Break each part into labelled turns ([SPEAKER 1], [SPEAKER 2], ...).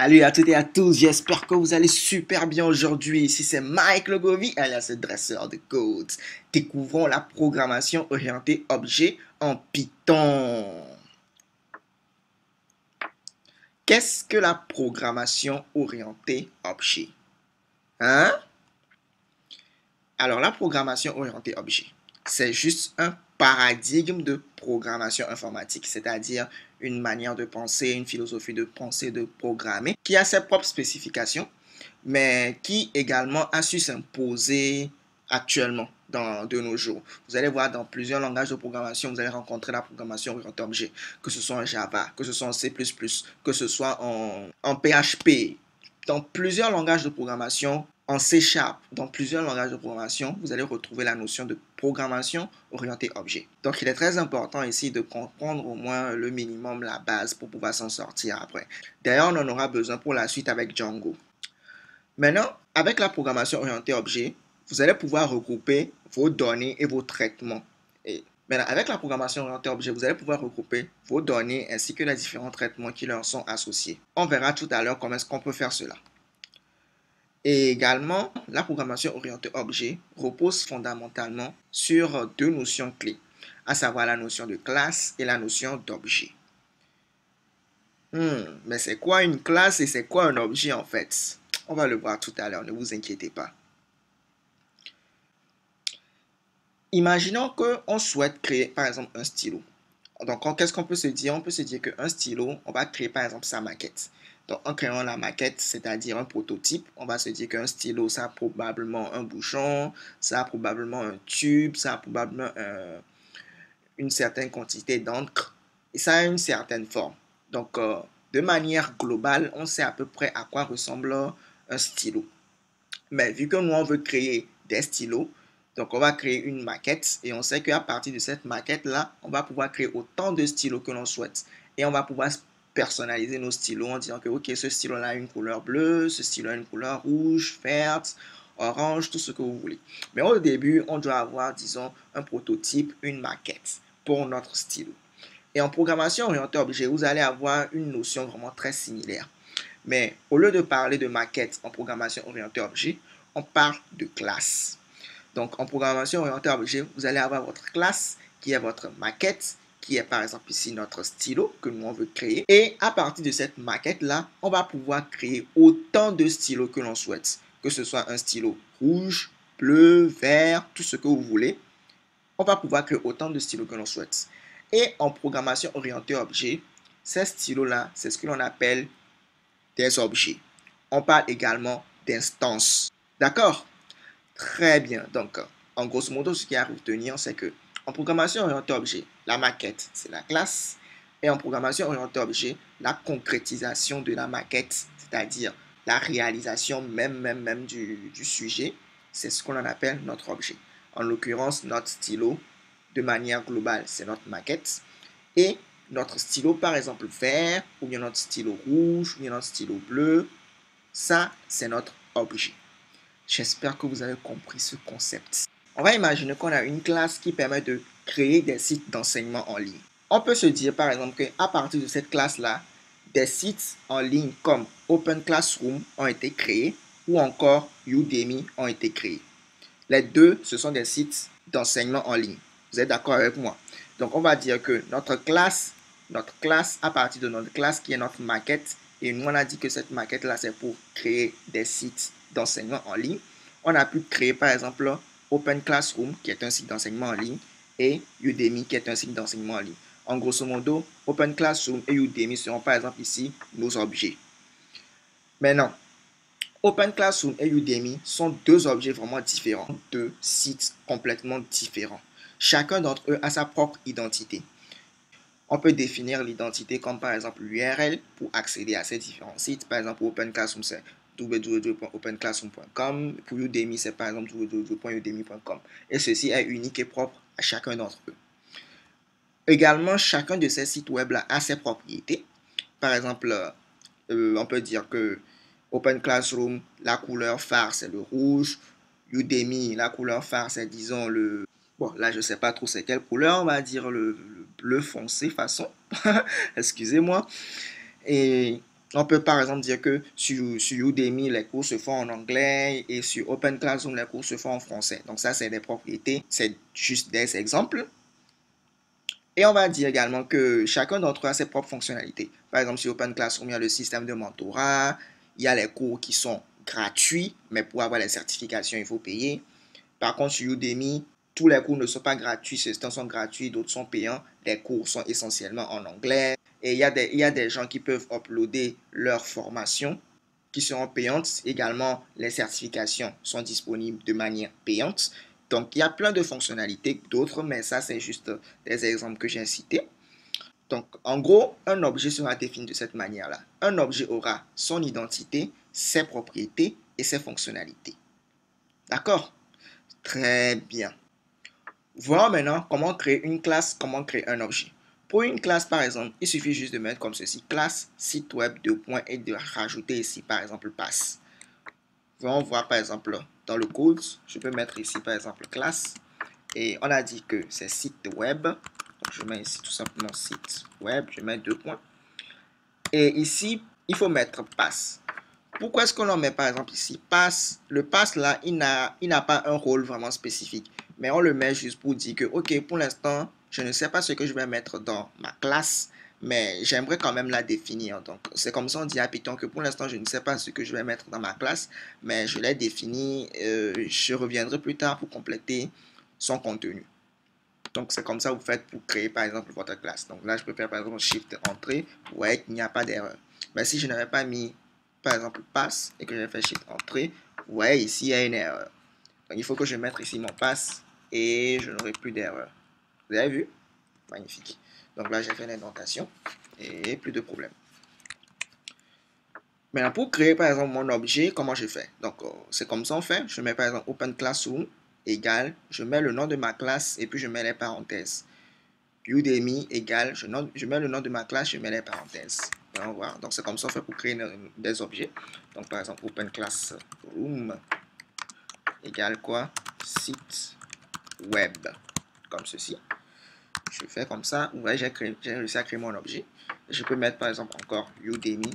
[SPEAKER 1] Salut à toutes et à tous, j'espère que vous allez super bien aujourd'hui. Ici c'est Mike Logovi, alias le dresseur de codes. Découvrons la programmation orientée objet en Python. Qu'est-ce que la programmation orientée objet? Hein? Alors la programmation orientée objet, c'est juste un paradigme de programmation informatique, c'est-à-dire une manière de penser, une philosophie de pensée, de programmer, qui a ses propres spécifications, mais qui également a su s'imposer actuellement de nos jours. Vous allez voir dans plusieurs langages de programmation, vous allez rencontrer la programmation orientée objet, que ce soit en Java, que ce soit en C++, que ce soit en PHP. Dans plusieurs langages de programmation, en C#, dans plusieurs langages de programmation, vous allez retrouver la notion de programmation orientée objet. Donc, il est très important ici de comprendre au moins le minimum, la base, pour pouvoir s'en sortir après. D'ailleurs, on en aura besoin pour la suite avec Django. Maintenant, avec la programmation orientée objet, vous allez pouvoir regrouper vos données et vos traitements. Et maintenant, avec la programmation orientée objet, vous allez pouvoir regrouper vos données ainsi que les différents traitements qui leur sont associés. On verra tout à l'heure comment est-ce qu'on peut faire cela. Et également, la programmation orientée objet repose fondamentalement sur deux notions clés, à savoir la notion de classe et la notion d'objet. Mais c'est quoi une classe et c'est quoi un objet en fait? On va le voir tout à l'heure, ne vous inquiétez pas. Imaginons qu'on souhaite créer par exemple un stylo. Donc, qu'est-ce qu'on peut se dire? On peut se dire qu'un stylo, on va créer par exemple sa maquette. Donc, en créant la maquette, c'est-à-dire un prototype, on va se dire qu'un stylo, ça a probablement un bouchon, ça a probablement un tube, ça a probablement une certaine quantité d'encre et ça a une certaine forme. Donc, de manière globale, on sait à peu près à quoi ressemble un stylo. Mais vu que nous, on veut créer des stylos, donc on va créer une maquette et on sait qu'à partir de cette maquette-là, on va pouvoir créer autant de stylos que l'on souhaite. Et on va pouvoir personnaliser nos stylos en disant que ok, ce stylo-là a une couleur bleue, ce stylo a une couleur rouge, verte, orange, tout ce que vous voulez. Mais au début, on doit avoir, disons, un prototype, une maquette pour notre stylo. Et en programmation orientée objet, vous allez avoir une notion vraiment très similaire. Mais au lieu de parler de maquette en programmation orientée objet, on parle de classe. Donc en programmation orientée objet, vous allez avoir votre classe qui est votre maquette, qui est par exemple ici notre stylo que nous on veut créer. Et à partir de cette maquette-là, on va pouvoir créer autant de stylos que l'on souhaite. Que ce soit un stylo rouge, bleu, vert, tout ce que vous voulez. On va pouvoir créer autant de stylos que l'on souhaite. Et en programmation orientée objet, ces stylos-là, c'est ce que l'on appelle des objets. On parle également d'instances. D'accord? Très bien. Donc, en grosso modo, ce qu'il y a à retenir, c'est que en programmation orientée objet, la maquette, c'est la classe. Et en programmation orientée objet, la concrétisation de la maquette, c'est-à-dire la réalisation même du sujet, c'est ce qu'on appelle notre objet. En l'occurrence, notre stylo, de manière globale, c'est notre maquette. Et notre stylo, par exemple, vert, ou bien notre stylo rouge, ou bien notre stylo bleu, ça, c'est notre objet. J'espère que vous avez compris ce concept. On va imaginer qu'on a une classe qui permet de créer des sites d'enseignement en ligne. On peut se dire, par exemple, qu'à partir de cette classe-là, des sites en ligne comme Open Classroom ont été créés ou encore Udemy ont été créés. Les deux, ce sont des sites d'enseignement en ligne. Vous êtes d'accord avec moi? Donc, on va dire que notre classe, à partir de notre classe qui est notre maquette, et nous, on a dit que cette maquette-là, c'est pour créer des sites d'enseignement en ligne. On a pu créer, par exemple, Open Classroom, qui est un site d'enseignement en ligne, et Udemy, qui est un site d'enseignement en ligne. En grosso modo, Open Classroom et Udemy seront, par exemple, ici, nos objets. Maintenant, Open Classroom et Udemy sont deux objets vraiment différents, deux sites complètement différents. Chacun d'entre eux a sa propre identité. On peut définir l'identité comme par exemple l'URL pour accéder à ces différents sites. Par exemple, pour Open Classroom, c'est www.openclassroom.com. Pour Udemy, c'est par exemple www.udemy.com. Et ceci est unique et propre à chacun d'entre eux. Également, chacun de ces sites web là a ses propriétés. Par exemple, on peut dire que Open Classroom, la couleur phare, c'est le rouge. Udemy, la couleur phare, c'est disons le... Bon, là, je ne sais pas trop c'est quelle couleur, on va dire le bleu foncé façon. Excusez-moi. Et On peut par exemple dire que sur Udemy, les cours se font en anglais et sur Open Classroom, les cours se font en français. Donc ça, c'est des propriétés, c'est juste des exemples. Et on va dire également que chacun d'entre eux a ses propres fonctionnalités. Par exemple, sur Open Classroom, il y a le système de mentorat, il y a les cours qui sont gratuits, mais pour avoir les certifications, il faut payer. Par contre, sur Udemy, tous les cours ne sont pas gratuits, certains sont gratuits, d'autres sont payants. Les cours sont essentiellement en anglais. Et il y a des gens qui peuvent uploader leurs formations qui seront payantes. Également, les certifications sont disponibles de manière payante. Donc, il y a plein de fonctionnalités, d'autres, mais ça, c'est juste des exemples que j'ai cités. Donc, en gros, un objet sera défini de cette manière-là. Un objet aura son identité, ses propriétés et ses fonctionnalités. D'accord? Très bien. Voyons maintenant comment créer une classe, comment créer un objet. Pour une classe, par exemple, il suffit juste de mettre comme ceci, classe, site web, deux points, et de rajouter ici, par exemple, passe. Voyons voir, par exemple, dans le code, je peux mettre ici, par exemple, classe. Et on a dit que c'est site web. Donc, je mets ici tout simplement site web, je mets deux points. Et ici, il faut mettre passe. Pourquoi est-ce qu'on en met par exemple ici pass? Le pass là, il n'a pas un rôle vraiment spécifique. Mais on le met juste pour dire que, ok, pour l'instant, je ne sais pas ce que je vais mettre dans ma classe, mais j'aimerais quand même la définir. Donc, c'est comme ça on dit à Python que pour l'instant, je ne sais pas ce que je vais mettre dans ma classe, mais je l'ai défini. Je reviendrai plus tard pour compléter son contenu. Donc, c'est comme ça que vous faites pour créer, par exemple, votre classe. Donc là, je peux faire, par exemple, Shift Entrée. Vous voyez qu'il n'y a pas d'erreur. Mais si je n'avais pas mis, par exemple, passe et que j'ai fait Shift Entrée, vous voyez ici, il y a une erreur. Donc, il faut que je mette ici mon passe et je n'aurai plus d'erreur. Vous avez vu? Magnifique. Donc là, j'ai fait l'indentation et plus de problème. Maintenant, pour créer, par exemple, mon objet, comment je fais? Donc, c'est comme ça on fait. Je mets, par exemple, Open Classroom égale, je mets le nom de ma classe et puis je mets les parenthèses. Udemy égale, je mets le nom de ma classe, je mets les parenthèses. On va voir. Donc, c'est comme ça on fait pour créer des objets. Donc, par exemple, Open Classroom égale quoi? Site web. Comme ceci. Je fais comme ça. Vous voyez, j'ai réussi à créer mon objet. Je peux mettre, par exemple, encore Udemy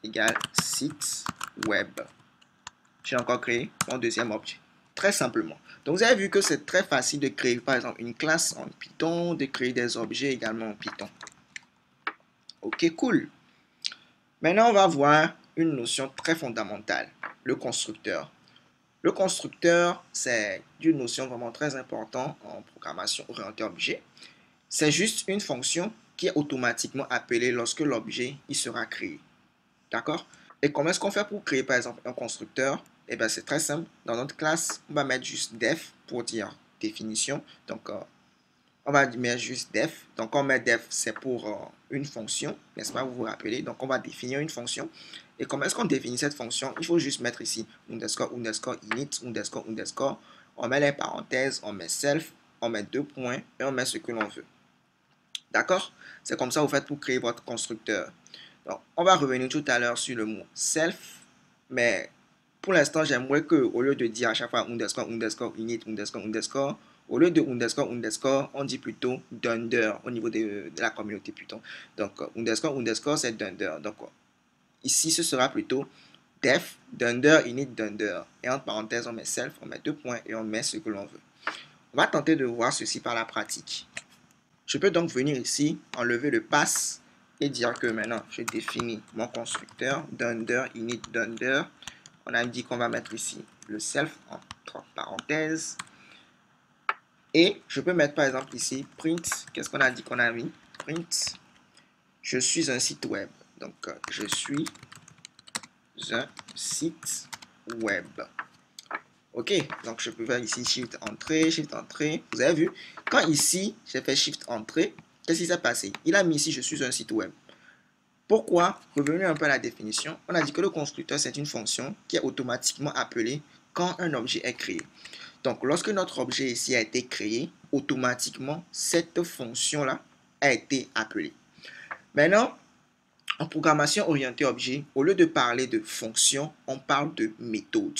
[SPEAKER 1] égale site web. J'ai encore créé mon deuxième objet. Très simplement. Donc, vous avez vu que c'est très facile de créer, par exemple, une classe en Python, de créer des objets également en Python. Ok, cool. Maintenant, on va voir une notion très fondamentale, le constructeur. Le constructeur, c'est une notion vraiment très importante en programmation orientée objet. C'est juste une fonction qui est automatiquement appelée lorsque l'objet il sera créé. D'accord? Et comment est-ce qu'on fait pour créer, par exemple, un constructeur? Eh bien, c'est très simple. Dans notre classe, on va mettre juste def pour dire définition. Donc, on va mettre juste def. Donc, on met def, c'est pour une fonction, n'est-ce pas? Vous vous rappelez. Donc, on va définir une fonction. Et comment est-ce qu'on définit cette fonction? Il faut juste mettre ici underscore, underscore, init, underscore, underscore. On met les parenthèses, on met self, on met deux points et on met ce que l'on veut. D'accord? C'est comme ça que vous faites pour créer votre constructeur. Donc, on va revenir tout à l'heure sur le mot self, mais pour l'instant, j'aimerais que au lieu de dire à chaque fois underscore, underscore, init, underscore, underscore, au lieu de underscore, underscore, on dit plutôt dunder au niveau de la communauté Python. Donc, underscore, underscore, c'est dunder. Donc, ici, ce sera plutôt def, dunder, init, dunder. Et entre parenthèses, on met self, on met deux points et on met ce que l'on veut. On va tenter de voir ceci par la pratique. Je peux donc venir ici, enlever le pass et dire que maintenant, je définis mon constructeur, dunder, init, dunder. On a dit qu'on va mettre ici le self entre parenthèses. Et je peux mettre par exemple ici print. Qu'est-ce qu'on a dit qu'on a mis? Print. Je suis un site web. Donc, je suis un site web. Ok, donc je peux faire ici Shift Entrée, Shift Entrée. Vous avez vu, quand ici, j'ai fait Shift Entrée, qu'est-ce qui s'est passé? Il a mis ici, je suis un site web. Pourquoi? Revenu un peu à la définition, on a dit que le constructeur, c'est une fonction qui est automatiquement appelée quand un objet est créé. Donc, lorsque notre objet ici a été créé, automatiquement, cette fonction-là a été appelée. Maintenant, en programmation orientée objet, au lieu de parler de fonction, on parle de méthode.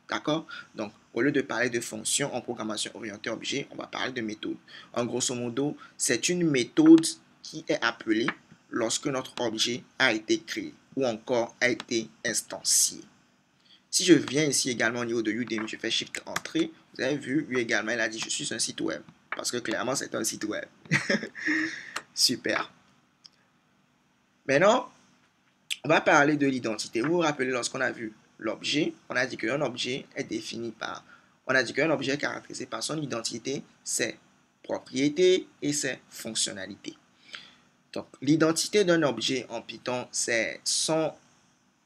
[SPEAKER 1] D'accord? Donc, au lieu de parler de fonction en programmation orientée objet, on va parler de méthode. En grosso modo, c'est une méthode qui est appelée lorsque notre objet a été créé. ou encore a été instancié. Si je viens ici également au niveau de Udemy, je fais Shift Entrée, vous avez vu, lui également, il a dit je suis un site web. Parce que clairement, c'est un site web. Super. Maintenant, on va parler de l'identité. Vous vous rappelez, lorsqu'on a vu l'objet, on a dit qu'un objet est défini par... On a dit qu'un objet est caractérisé par son identité, ses propriétés et ses fonctionnalités. Donc, l'identité d'un objet en Python, c'est son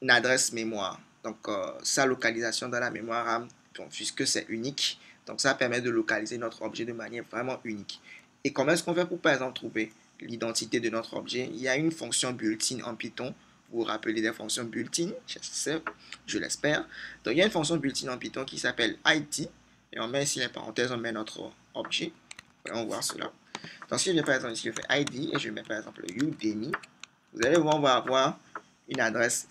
[SPEAKER 1] adresse mémoire. Donc, sa localisation dans la mémoire RAM, puisque c'est unique. Donc, ça permet de localiser notre objet de manière vraiment unique. Et comment est-ce qu'on fait pour, par exemple, trouver l'identité de notre objet? Il y a une fonction built-in en Python. Vous vous rappelez des fonctions built-in? Je l'espère. Donc, il y a une fonction built-in en Python qui s'appelle ID. Et on met ici les parenthèses, on met notre objet. Voyons voir cela. Donc, si je vais par exemple ici, je fais ID et je mets par exemple Udemy, vous allez voir, on va avoir une adresse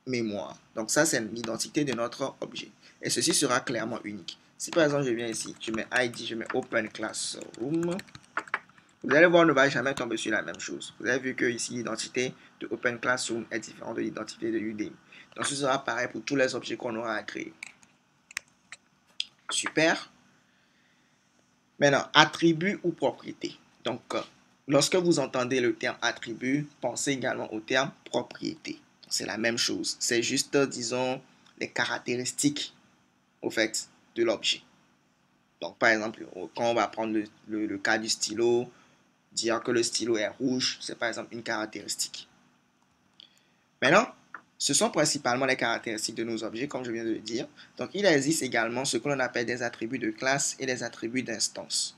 [SPEAKER 1] mémoire. Donc, ça, c'est l'identité de notre objet. Et ceci sera clairement unique. Si par exemple, je viens ici, je mets ID, je mets Open Classroom, vous allez voir, on ne va jamais tomber sur la même chose. Vous avez vu que ici, l'identité de Open Classroom est différente de l'identité de Udemy. Donc, ce sera pareil pour tous les objets qu'on aura à créer. Super. Maintenant, attribut ou propriété. Donc, lorsque vous entendez le terme attribut, pensez également au terme propriété. C'est la même chose. C'est juste, disons, les caractéristiques, au fait, de l'objet. Donc, par exemple, quand on va prendre le cas du stylo, dire que le stylo est rouge, c'est par exemple une caractéristique. Maintenant, ce sont principalement les caractéristiques de nos objets, comme je viens de le dire. Donc, il existe également ce que l'on appelle des attributs de classe et des attributs d'instance.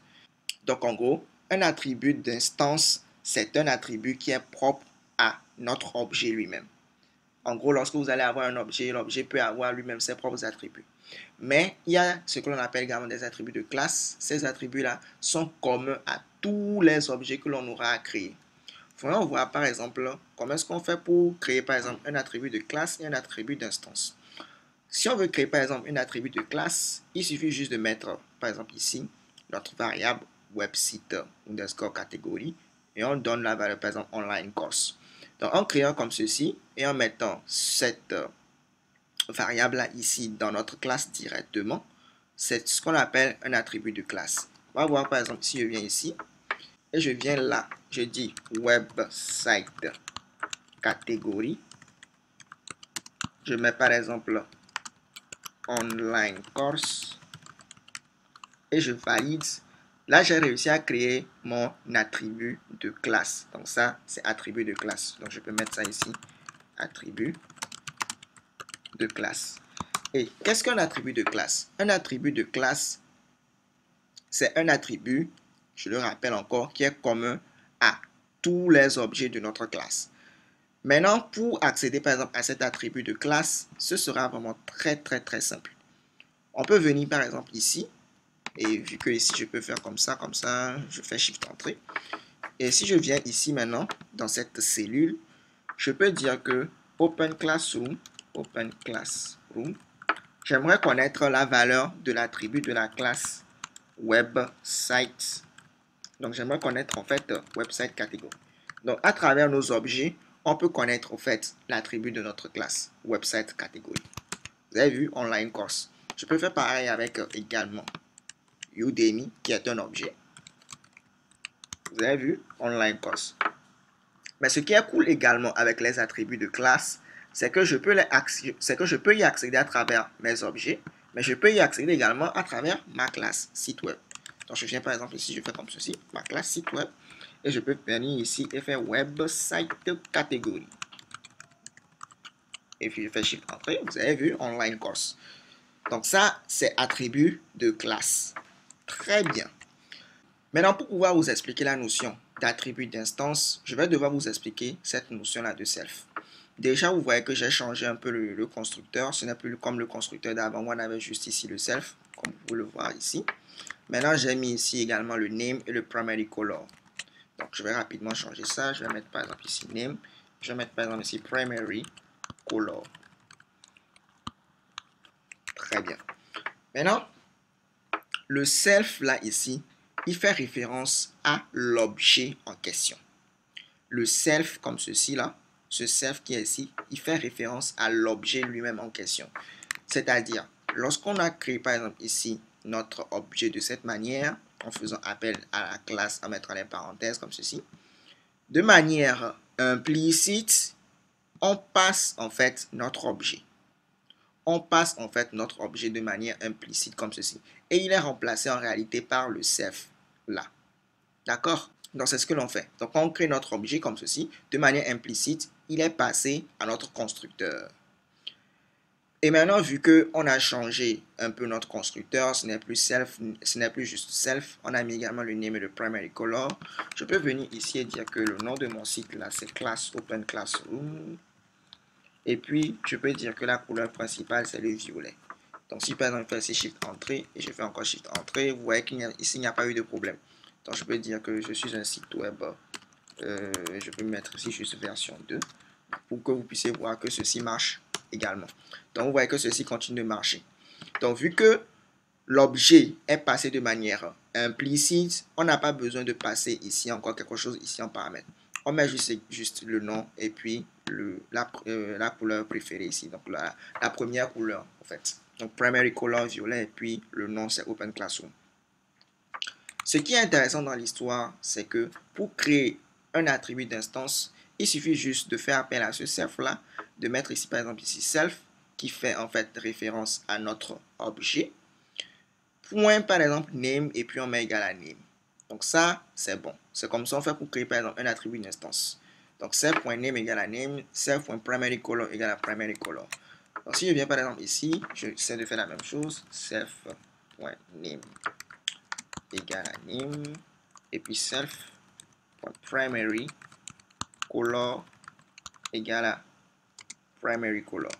[SPEAKER 1] Donc, en gros, un attribut d'instance, c'est un attribut qui est propre à notre objet lui-même. En gros, lorsque vous allez avoir un objet, l'objet peut avoir lui-même ses propres attributs. Mais il y a ce que l'on appelle également des attributs de classe. Ces attributs-là sont communs à tous les objets que l'on aura à créer. Voyons voir par exemple comment est-ce qu'on fait pour créer par exemple un attribut de classe et un attribut d'instance. Si on veut créer par exemple un attribut de classe, il suffit juste de mettre par exemple ici notre variable website underscore catégorie et on donne la valeur par exemple online course. Donc en créant comme ceci et en mettant cette variable là ici dans notre classe directement, c'est ce qu'on appelle un attribut de classe. On va voir par exemple si je viens ici et je viens là, je dis website catégorie, je mets par exemple online course et je valide. Là, j'ai réussi à créer mon attribut de classe. Donc ça, c'est attribut de classe. Donc je peux mettre ça ici, attribut de classe. Et qu'est-ce qu'un attribut de classe? Un attribut de classe, c'est un attribut, je le rappelle encore, qui est commun à tous les objets de notre classe. Maintenant, pour accéder par exemple à cet attribut de classe, ce sera vraiment très simple. On peut venir par exemple ici, et vu que ici je peux faire comme ça, je fais Shift Entrée. Et si je viens ici maintenant, dans cette cellule, je peux dire que Open Classroom, j'aimerais connaître la valeur de l'attribut de la classe website. Donc j'aimerais connaître en fait website catégorie. Donc à travers nos objets, on peut connaître en fait l'attribut de notre classe website catégorie. Vous avez vu online course. Je peux faire pareil avec également Udemy qui est un objet. Vous avez vu online course. Mais ce qui est cool également avec les attributs de classe, c'est que je peux y accéder à travers mes objets, mais je peux y accéder également à travers ma classe site web. Donc je viens par exemple ici, je fais comme ceci, ma classe site web, et je peux venir ici et faire website catégorie. Et puis je fais Shift Entrée, vous avez vu online course. Donc ça, c'est attribut de classe. Très bien. Maintenant, pour pouvoir vous expliquer la notion d'attribut d'instance, je vais devoir vous expliquer cette notion-là de self. Déjà, vous voyez que j'ai changé un peu le constructeur. Ce n'est plus comme le constructeur d'avant. On avait juste ici le self, comme vous pouvez le voir ici. Maintenant, j'ai mis ici également le name et le primary color. Donc, je vais rapidement changer ça. Je vais mettre par exemple ici name. Je vais mettre par exemple ici primary color. Très bien. Maintenant, le self là ici, il fait référence à l'objet en question. Le self comme ceci là, ce self qui est ici, il fait référence à l'objet lui-même en question. C'est-à-dire, lorsqu'on a créé par exemple ici notre objet de cette manière, en faisant appel à la classe, en mettant les parenthèses comme ceci, de manière implicite, on passe en fait notre objet. On passe en fait notre objet de manière implicite comme ceci. Et il est remplacé en réalité par le self là. D'accord? Donc c'est ce que l'on fait. Donc on crée notre objet comme ceci. De manière implicite, il est passé à notre constructeur. Et maintenant, vu qu'on a changé un peu notre constructeur, ce n'est plus self, ce n'est plus juste self, on a mis également le name et le primary color. Je peux venir ici et dire que le nom de mon site là, c'est class open classroom. Et puis, je peux dire que la couleur principale, c'est le violet. Donc, si par exemple, je fais ici Shift Entrée et je fais encore Shift Entrée, vous voyez qu'ici, il n'y a pas eu de problème. Donc, je peux dire que je suis un site web. Je peux mettre ici juste version 2 pour que vous puissiez voir que ceci marche également. Donc, vous voyez que ceci continue de marcher. Donc, vu que l'objet est passé de manière implicite, on n'a pas besoin de passer ici encore quelque chose ici en paramètre. On met juste le nom et puis la couleur préférée ici. Donc, la première couleur, en fait. Donc, primary color violet et puis le nom, c'est Open Classroom. Ce qui est intéressant dans l'histoire, c'est que pour créer un attribut d'instance, il suffit juste de faire appel à ce self-là, de mettre ici, par exemple, ici self, qui fait en fait référence à notre objet. Point, par exemple, name, et puis on met égal à name. Donc ça, c'est bon. C'est comme ça on fait pour créer, par exemple, un attribut d'instance. Donc self.name égale à name, self.primaryColor égale à primaryColor. Donc si je viens, par exemple, ici, j'essaie de faire la même chose. Self.name égale à name, et puis self.primaryColor égale à primaryColor.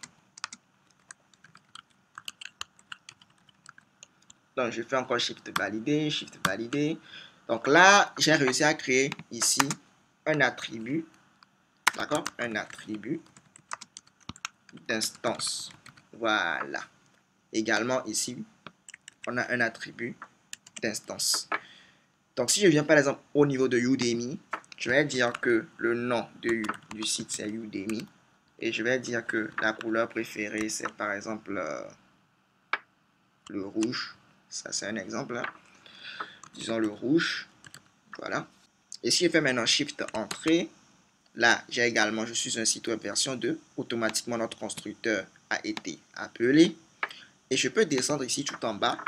[SPEAKER 1] Donc, je fais encore Shift valider, Shift valider. Donc là, j'ai réussi à créer ici un attribut, d'accord? Un attribut d'instance. Voilà. Également ici, on a un attribut d'instance. Donc, si je viens par exemple au niveau de Udemy, je vais dire que le nom du site c'est Udemy. Et je vais dire que la couleur préférée c'est par exemple le rouge. Ça, c'est un exemple. Là. Disons le rouge. Voilà. Et si je fais maintenant Shift Entrée, là, j'ai également, je suis un site web version 2. Automatiquement, notre constructeur a été appelé. Et je peux descendre ici tout en bas.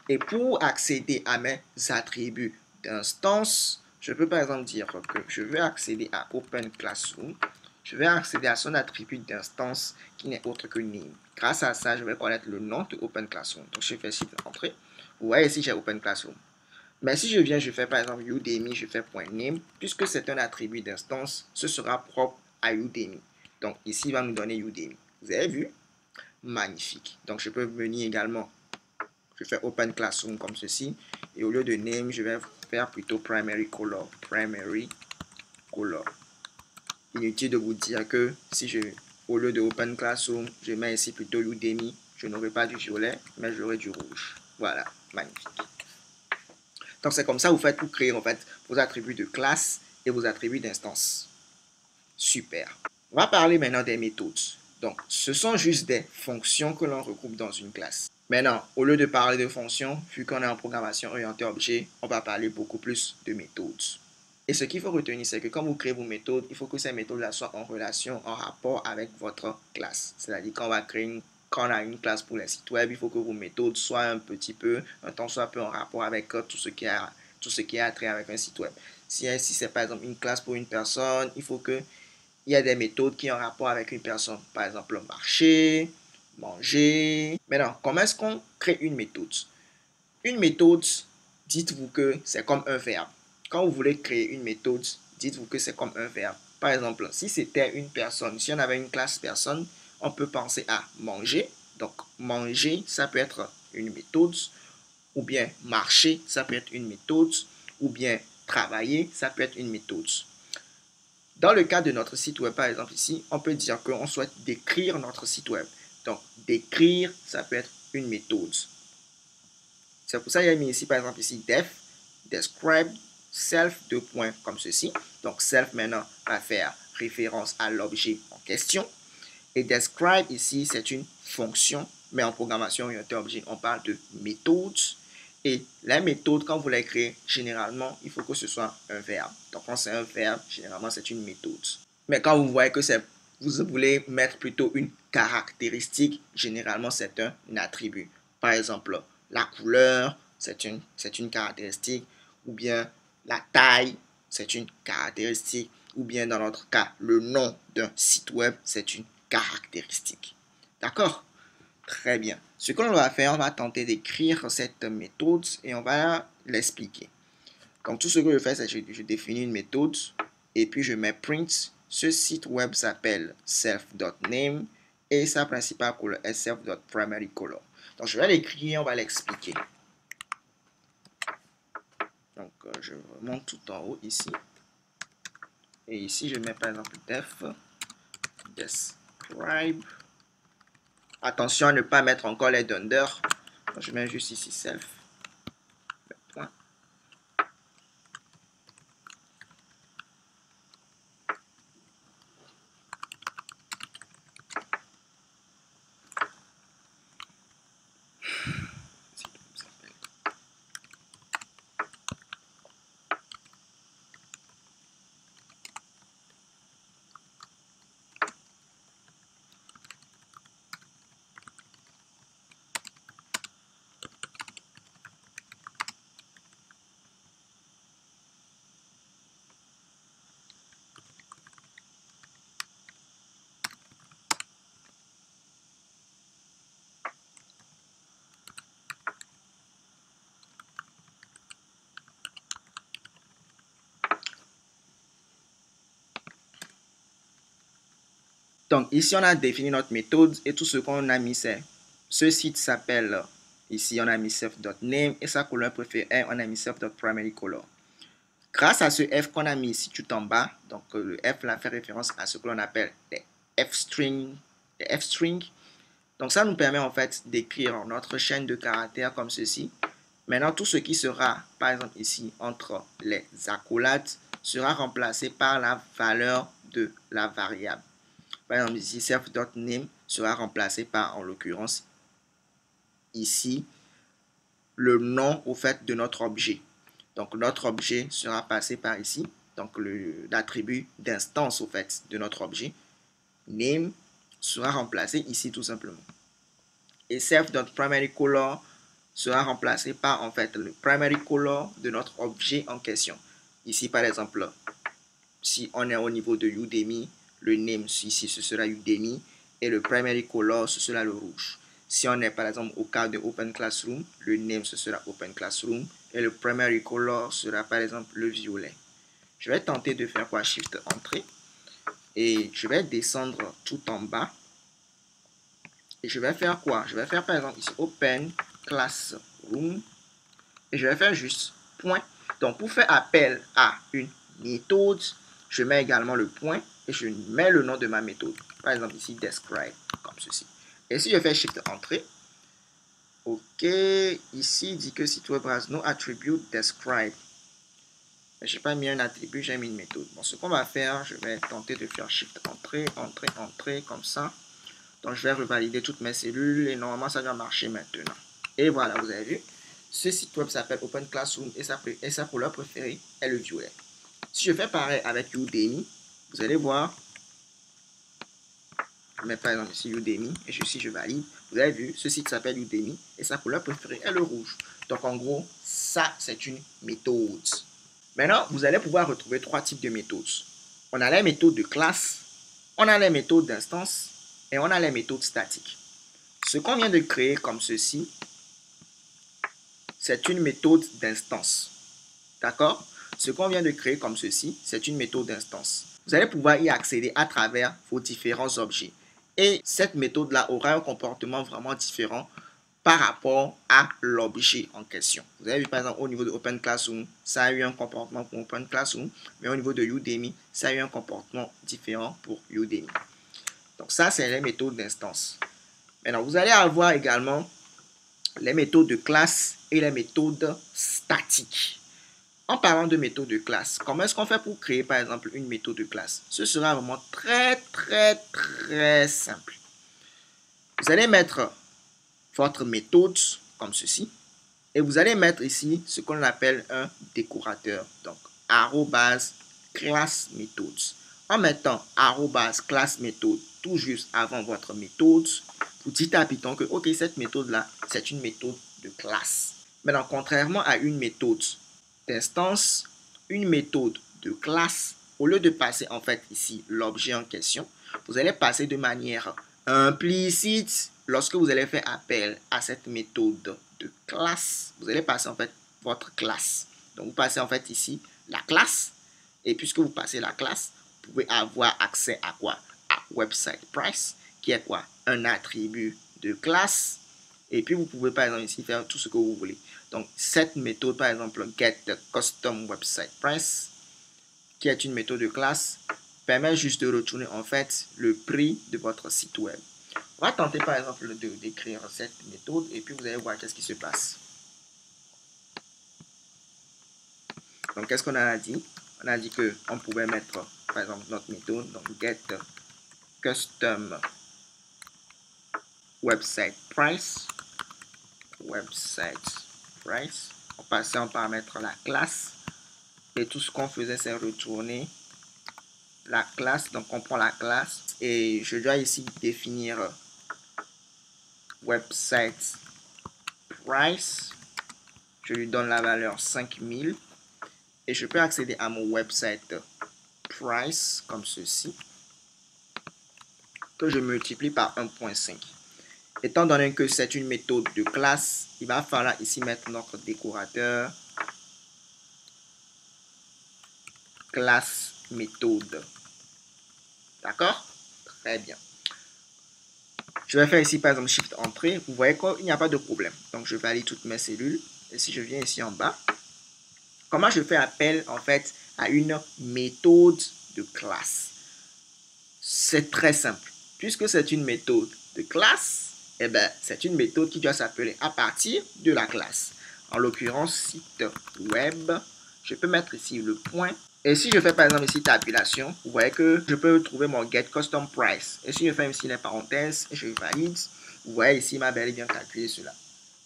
[SPEAKER 1] Et pour accéder à mes attributs d'instance, je peux par exemple dire que je veux accéder à Open Classroom. Je vais accéder à son attribut d'instance qui n'est autre que name. Grâce à ça, je vais connaître le nom de Open Classroom. Donc, je fais Shift Entrée. Vous voyez ici, j'ai Open Classroom. Mais si je viens, je fais par exemple Udemy, je fais .name, puisque c'est un attribut d'instance, ce sera propre à Udemy. Donc ici, il va nous donner Udemy. Vous avez vu? Magnifique. Donc je peux venir également, je fais Open Classroom comme ceci, et au lieu de name, je vais faire plutôt Primary Color. Primary Color. Inutile de vous dire que si je, au lieu de Open Classroom, je mets ici plutôt Udemy, je n'aurai pas du violet, mais j'aurai du rouge. Voilà, magnifique. Donc, c'est comme ça que vous faites pour créer en fait vos attributs de classe et vos attributs d'instance. Super. On va parler maintenant des méthodes. Donc, ce sont juste des fonctions que l'on regroupe dans une classe. Maintenant, au lieu de parler de fonctions, vu qu'on est en programmation orientée objet, on va parler beaucoup plus de méthodes. Et ce qu'il faut retenir, c'est que quand vous créez vos méthodes, il faut que ces méthodes-là soient en relation, en rapport avec votre classe. C'est-à-dire qu'on va créer quand on a une classe pour les sites web, il faut que vos méthodes soient un tant soit peu en rapport avec tout ce qui a trait avec un site web. Si c'est par exemple une classe pour une personne, il faut qu'il y ait des méthodes qui ont un rapport avec une personne. Par exemple, marcher, manger. Maintenant, comment est-ce qu'on crée une méthode? Une méthode, dites-vous que c'est comme un verbe. Quand vous voulez créer une méthode, dites-vous que c'est comme un verbe. Par exemple, si c'était une personne, si on avait une classe personne, on peut penser à manger. Donc, manger, ça peut être une méthode. Ou bien marcher, ça peut être une méthode. Ou bien travailler, ça peut être une méthode. Dans le cas de notre site web, par exemple ici, on peut dire qu'on souhaite décrire notre site web. Donc, décrire, ça peut être une méthode. C'est pour ça qu'il y a mis ici, par exemple, ici, describe, self, 2 points, comme ceci. Donc, self, maintenant, va faire référence à l'objet en question. Et describe ici, c'est une fonction, mais en programmation orientée objet, on parle de méthode. Et la méthode, quand vous la créez, généralement, il faut que ce soit un verbe. Donc, quand c'est un verbe, généralement, c'est une méthode. Mais quand vous voyez que vous voulez mettre plutôt une caractéristique, généralement, c'est un attribut. Par exemple, la couleur, c'est une caractéristique, ou bien la taille, c'est une caractéristique, ou bien dans notre cas, le nom d'un site web, c'est une caractéristique. D'accord? Très bien. Ce que l'on va faire, on va tenter d'écrire cette méthode et on va l'expliquer. Donc, tout ce que je fais, c'est que je définis une méthode et puis je mets print. Ce site web s'appelle self.name et sa principale couleur est self.primaryColor. Donc, je vais l'écrire, on va l'expliquer. Donc, je remonte tout en haut ici. Et ici, je mets par exemple def describe. Attention à ne pas mettre encore les under. Donc, je mets juste ici self. Point. Donc, ici, on a défini notre méthode et tout ce qu'on a mis, c'est ce site s'appelle, ici, on a mis self.name et sa couleur préférée, on a mis self.primaryColor. Grâce à ce F qu'on a mis ici tout en bas, donc le F là fait référence à ce que l'on appelle les F-string. Donc, ça nous permet en fait d'écrire notre chaîne de caractères comme ceci. Maintenant, tout ce qui sera, par exemple ici, entre les accolades, sera remplacé par la valeur de la variable. Par exemple, ici, self.name sera remplacé par, en l'occurrence, ici, le nom au fait de notre objet. Donc, notre objet sera passé par ici. Donc, l'attribut d'instance au fait de notre objet. Name sera remplacé ici tout simplement. Et self.primaryColor sera remplacé par, en fait, le primary color de notre objet en question. Ici, par exemple, si on est au niveau de Udemy, le name ici, ce sera Udemy et le primary color, ce sera le rouge. Si on est par exemple au cas de Open Classroom, le name, ce sera Open Classroom et le primary color sera par exemple le violet. Je vais tenter de faire quoi? Shift Entrée et je vais descendre tout en bas et je vais faire quoi? Je vais faire par exemple ici Open Classroom et je vais faire juste point. Donc pour faire appel à une méthode, je mets également le point et je mets le nom de ma méthode. Par exemple ici, describe, comme ceci. Et si je fais Shift Entrée, OK, ici il dit que site web has no attribute describe. Je n'ai pas mis un attribut, j'ai mis une méthode. Bon, ce qu'on va faire, je vais tenter de faire Shift Entrée, Entrée, Entrée, comme ça. Donc je vais revalider toutes mes cellules et normalement ça doit marcher maintenant. Et voilà, vous avez vu. Ce site web s'appelle Open Classroom et sa couleur préférée est le violet. Si je fais pareil avec Udemy, vous allez voir, je mets par exemple ici Udemy et si je valide, vous avez vu, ce site s'appelle Udemy et sa couleur préférée est le rouge. Donc en gros, ça c'est une méthode. Maintenant, vous allez pouvoir retrouver trois types de méthodes. On a les méthodes de classe, on a les méthodes d'instance et on a les méthodes statiques. Ce qu'on vient de créer comme ceci, c'est une méthode d'instance. D'accord? Ce qu'on vient de créer comme ceci, c'est une méthode d'instance. Vous allez pouvoir y accéder à travers vos différents objets. Et cette méthode-là aura un comportement vraiment différent par rapport à l'objet en question. Vous avez vu par exemple au niveau de Open Classroom, ça a eu un comportement pour Open Classroom, mais au niveau de Udemy, ça a eu un comportement différent pour Udemy. Donc ça, c'est les méthodes d'instance. Maintenant, vous allez avoir également les méthodes de classe et les méthodes statiques. En parlant de méthode de classe, comment est-ce qu'on fait pour créer par exemple une méthode de classe? Ce sera vraiment très simple. Vous allez mettre votre méthode comme ceci et vous allez mettre ici ce qu'on appelle un décorateur. Donc, @class methods. En mettant @class méthode tout juste avant votre méthode, vous dites à Python que ok, cette méthode-là, c'est une méthode de classe. Maintenant, contrairement à une méthode d'instance, une méthode de classe, au lieu de passer en fait ici l'objet en question, vous allez passer de manière implicite lorsque vous allez faire appel à cette méthode de classe. Vous allez passer en fait votre classe. Donc vous passez en fait ici la classe et puisque vous passez la classe, vous pouvez avoir accès à quoi? À website price qui est quoi? Un attribut de classe. Et puis, vous pouvez, par exemple, ici, faire tout ce que vous voulez. Donc, cette méthode, par exemple, get custom website price, qui est une méthode de classe, permet juste de retourner, en fait, le prix de votre site web. On va tenter, par exemple, d'écrire cette méthode et puis vous allez voir qu'est-ce qui se passe. Donc, qu'est-ce qu'on a dit? On a dit qu'on pouvait mettre, par exemple, notre méthode, donc get custom website price. On passait en paramètre la classe et tout ce qu'on faisait c'est retourner la classe. Donc on prend la classe et je dois ici définir website price. Je lui donne la valeur 5000 et je peux accéder à mon website price comme ceci que je multiplie par 1.5. Étant donné que c'est une méthode de classe, il va falloir ici mettre notre décorateur classe méthode. D'accord? Très bien. Je vais faire ici par exemple Shift Entrée. Vous voyez qu'il n'y a pas de problème. Donc je valide toutes mes cellules. Et si je viens ici en bas, comment je fais appel en fait à une méthode de classe? C'est très simple. Puisque c'est une méthode de classe, eh bien, c'est une méthode qui doit s'appeler à partir de la classe. En l'occurrence, site web. Je peux mettre ici le point. Et si je fais par exemple ici tabulation, vous voyez que je peux trouver mon get custom price. Et si je fais ici les parenthèses et je valide, vous voyez ici, il m'a bel et bien calculé cela.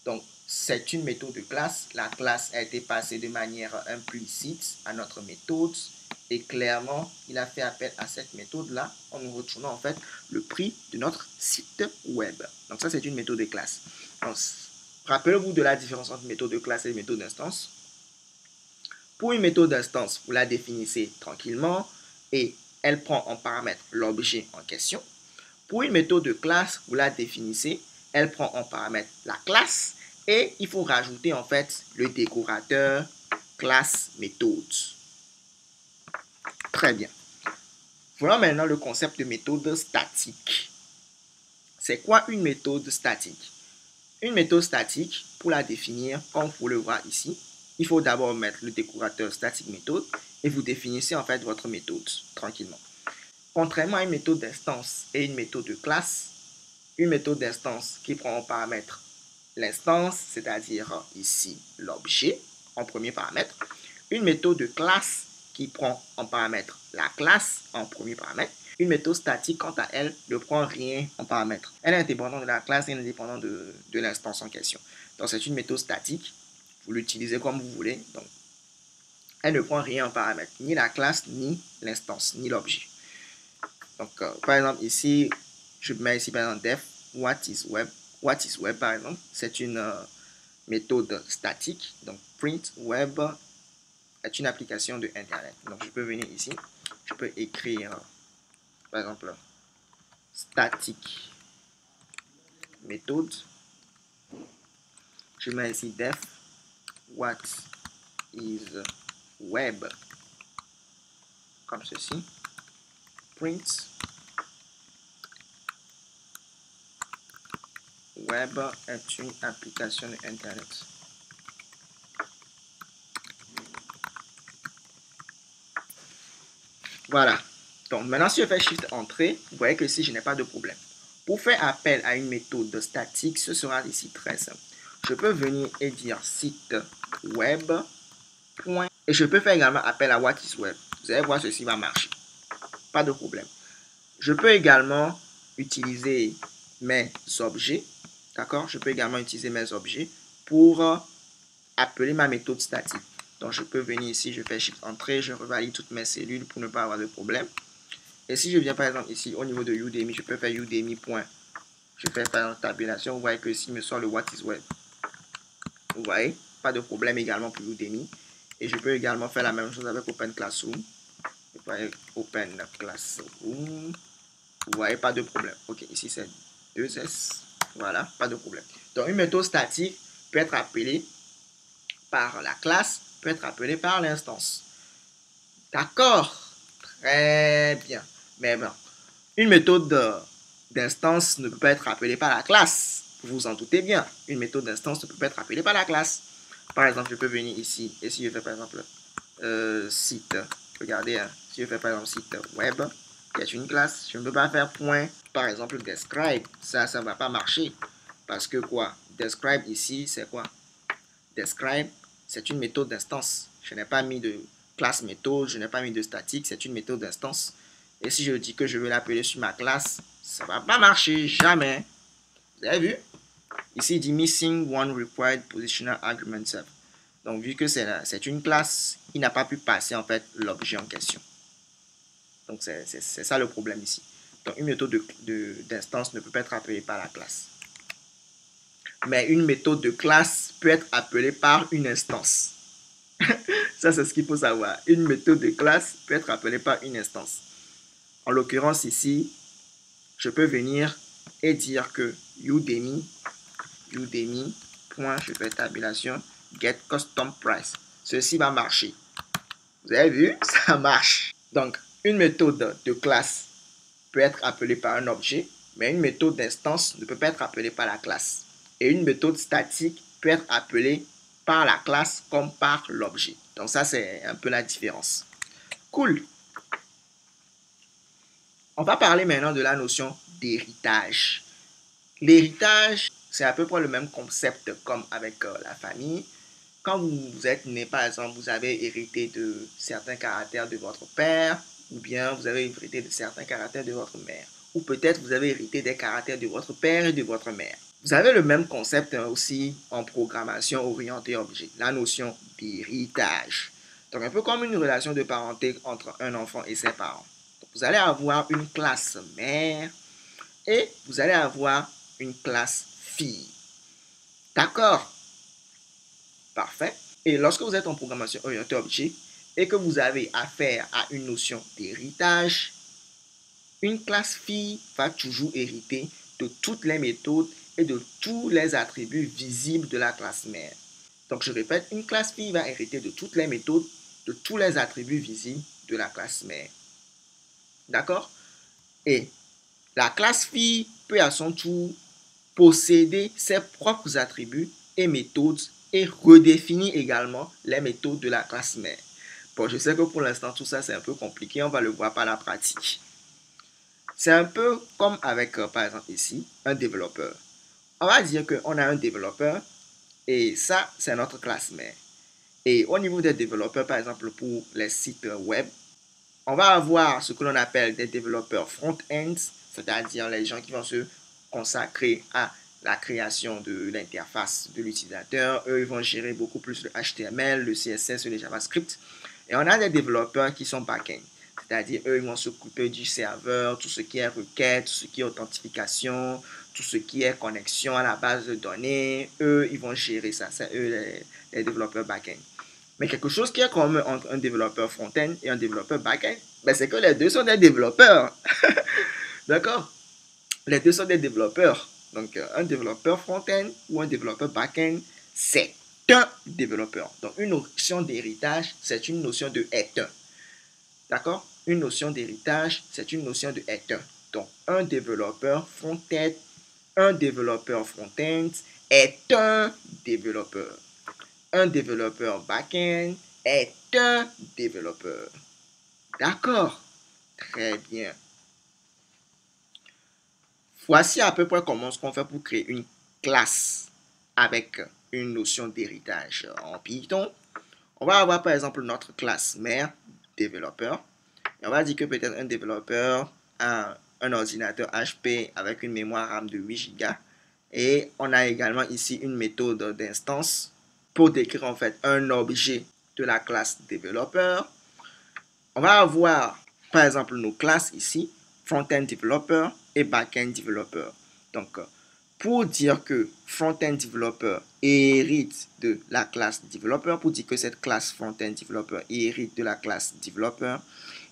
[SPEAKER 1] Donc, c'est une méthode de classe. La classe a été passée de manière implicite à notre méthode. Et clairement, il a fait appel à cette méthode-là en nous retournant en fait le prix de notre site web. Donc ça, c'est une méthode de classe. Rappelez-vous de la différence entre méthode de classe et méthode d'instance. Pour une méthode d'instance, vous la définissez tranquillement et elle prend en paramètre l'objet en question. Pour une méthode de classe, vous la définissez, elle prend en paramètre la classe et il faut rajouter en fait le décorateur classe méthode. Très bien. Voilà maintenant le concept de méthode statique. C'est quoi une méthode statique? Une méthode statique, pour la définir, comme vous le voyez ici, il faut d'abord mettre le décorateur static méthode et vous définissez en fait votre méthode tranquillement. Contrairement à une méthode d'instance et une méthode de classe, une méthode d'instance qui prend en paramètre l'instance, c'est-à-dire ici l'objet en premier paramètre, une méthode de classe qui prend en paramètre la classe en premier paramètre. Une méthode statique, quant à elle, ne prend rien en paramètre. Elle est indépendante de la classe et indépendante de l'instance en question. Donc, c'est une méthode statique. Vous l'utilisez comme vous voulez. Donc, elle ne prend rien en paramètre. Ni la classe, ni l'instance, ni l'objet. Donc, par exemple, ici, je mets ici, par exemple, def, what is web. What is web, par exemple, c'est une méthode statique. Donc, print web est une application de Internet. Donc, je peux venir ici. Je peux écrire, par exemple, static méthode. Je mets ici def what is web comme ceci. Print web est une application de Internet. Voilà. Donc maintenant si je fais Shift Entrée, vous voyez que ici je n'ai pas de problème. Pour faire appel à une méthode statique, ce sera ici très simple. Je peux venir et dire site web Et je peux faire également appel à what is web. Vous allez voir, ceci va marcher. Pas de problème. Je peux également utiliser mes objets. D'accord? Je peux également utiliser mes objets pour appeler ma méthode statique. Donc, je peux venir ici, je fais Shift Entrée, je revalide toutes mes cellules pour ne pas avoir de problème. Et si je viens par exemple ici au niveau de Udemy, je peux faire Udemy. Je fais par exemple tabulation. Vous voyez que ici me sort le what is web. Vous voyez? Pas de problème également pour Udemy. Et je peux également faire la même chose avec Open Classroom. Vous voyez, Open Classroom. Vous voyez, pas de problème. Ok, ici c'est 2S. Voilà, pas de problème. Donc, une méthode statique peut être appelée par la classe, peut être appelée par l'instance. D'accord? Très bien. Mais bon, une méthode d'instance ne peut pas être appelée par la classe. Vous vous en doutez bien. Une méthode d'instance ne peut pas être appelée par la classe. Par exemple, je peux venir ici et si je fais par exemple site, regardez, hein, si je fais par exemple site web, qui est une classe, je ne peux pas faire point, par exemple describe, ça ne va pas marcher. Parce que quoi? Describe ici, c'est quoi? Describe, c'est une méthode d'instance. Je n'ai pas mis de classe méthode, je n'ai pas mis de statique, c'est une méthode d'instance. Et si je dis que je veux l'appeler sur ma classe, ça ne va pas marcher, jamais. Vous avez vu? Ici, il dit missing one required positional argument serve. Donc, vu que c'est une classe, il n'a pas pu passer en fait l'objet en question. Donc, c'est ça le problème ici. Donc, une méthode d'instance ne peut pas être appelée par la classe. Mais une méthode de classe peut être appelée par une instance. Ça, c'est ce qu'il faut savoir. Une méthode de classe peut être appelée par une instance. En l'occurrence, ici, je peux venir et dire que Udemy, je fais tabulation, get custom price. Ceci va marcher. Vous avez vu? Ça marche. Donc, une méthode de classe peut être appelée par un objet, mais une méthode d'instance ne peut pas être appelée par la classe. Et une méthode statique peut être appelée par la classe comme par l'objet. Donc ça, c'est un peu la différence. Cool. On va parler maintenant de la notion d'héritage. L'héritage, c'est à peu près le même concept comme avec la famille. Quand vous êtes né, par exemple, vous avez hérité de certains caractères de votre père, ou bien vous avez hérité de certains caractères de votre mère. Ou peut-être vous avez hérité des caractères de votre père et de votre mère. Vous avez le même concept aussi en programmation orientée objet, la notion d'héritage. Donc un peu comme une relation de parenté entre un enfant et ses parents. Donc, vous allez avoir une classe mère et vous allez avoir une classe fille. D'accord? Parfait. Et lorsque vous êtes en programmation orientée objet et que vous avez affaire à une notion d'héritage, une classe fille va toujours hériter de toutes les méthodes et de tous les attributs visibles de la classe mère. Donc je répète, une classe fille va hériter de toutes les méthodes, de tous les attributs visibles de la classe mère. D'accord? Et la classe fille peut à son tour posséder ses propres attributs et méthodes et redéfinir également les méthodes de la classe mère. Bon, je sais que pour l'instant, tout ça, c'est un peu compliqué. On va le voir par la pratique. C'est un peu comme avec, par exemple, ici, un développeur. On va dire qu'on a un développeur et ça, c'est notre classe mère. Et au niveau des développeurs, par exemple, pour les sites web, on va avoir ce que l'on appelle des développeurs front-end, c'est-à-dire les gens qui vont se consacrer à la création de l'interface de l'utilisateur. Eux, ils vont gérer beaucoup plus le HTML, le CSS, le JavaScript. Et on a des développeurs qui sont back-end, c'est-à-dire eux, ils vont s'occuper du serveur, tout ce qui est requête, tout ce qui est authentification, tout ce qui est connexion à la base de données. Eux, ils vont gérer ça. C'est eux les développeurs back-end. Mais quelque chose qui est commun entre un développeur front-end et un développeur back-end, ben c'est que les deux sont des développeurs. D'accord? Les deux sont des développeurs. Donc, un développeur front-end ou un développeur back-end, c'est un développeur. Donc, une notion d'héritage, c'est une notion de est un. D'accord? Une notion d'héritage, c'est une notion de est un. Donc, un développeur front-end est un développeur. Un développeur back-end est un développeur. D'accord? Très bien. Voici à peu près comment on fait pour créer une classe avec une notion d'héritage en Python. on va avoir par exemple notre classe mère, développeur. Et on va dire que peut-être un développeur a un ordinateur HP avec une mémoire RAM de 8 Go. Et on a également ici une méthode d'instance pour décrire en fait un objet de la classe développeur. On va avoir par exemple nos classes ici, front-end developer et back-end developer. Donc, pour dire que front-end developer hérite de la classe developer, pour dire que cette classe front-end developer hérite de la classe developer,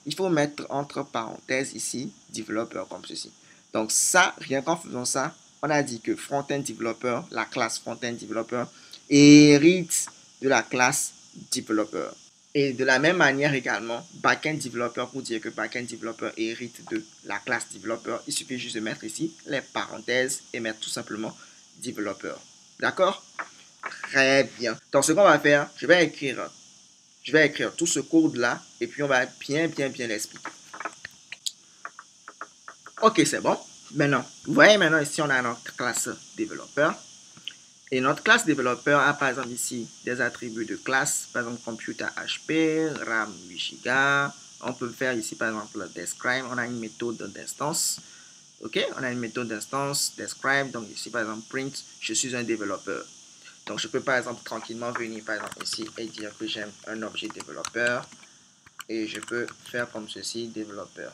[SPEAKER 1] il faut mettre entre parenthèses ici developer comme ceci. Donc ça, rien qu'en faisant ça, on a dit que front-end developer, la classe front-end developer, hérite de la classe developer. Et de la même manière également, backend developer, pour dire que backend developer hérite de la classe developer, il suffit juste de mettre ici les parenthèses et mettre tout simplement developer. D'accord? Très bien. Donc ce qu'on va faire, je vais écrire tout ce code-là et puis on va bien l'expliquer. Ok, c'est bon. Maintenant, vous voyez maintenant ici, on a notre classe développeur. Et notre classe développeur a par exemple ici des attributs de classe, par exemple computer HP, RAM 8 Go. On peut faire ici par exemple describe, on a une méthode d'instance. Ok, on a une méthode d'instance, describe, donc ici par exemple print, je suis un développeur. Donc je peux par exemple tranquillement venir par exemple ici et dire que j'aime un objet développeur. Et je peux faire comme ceci, développeur.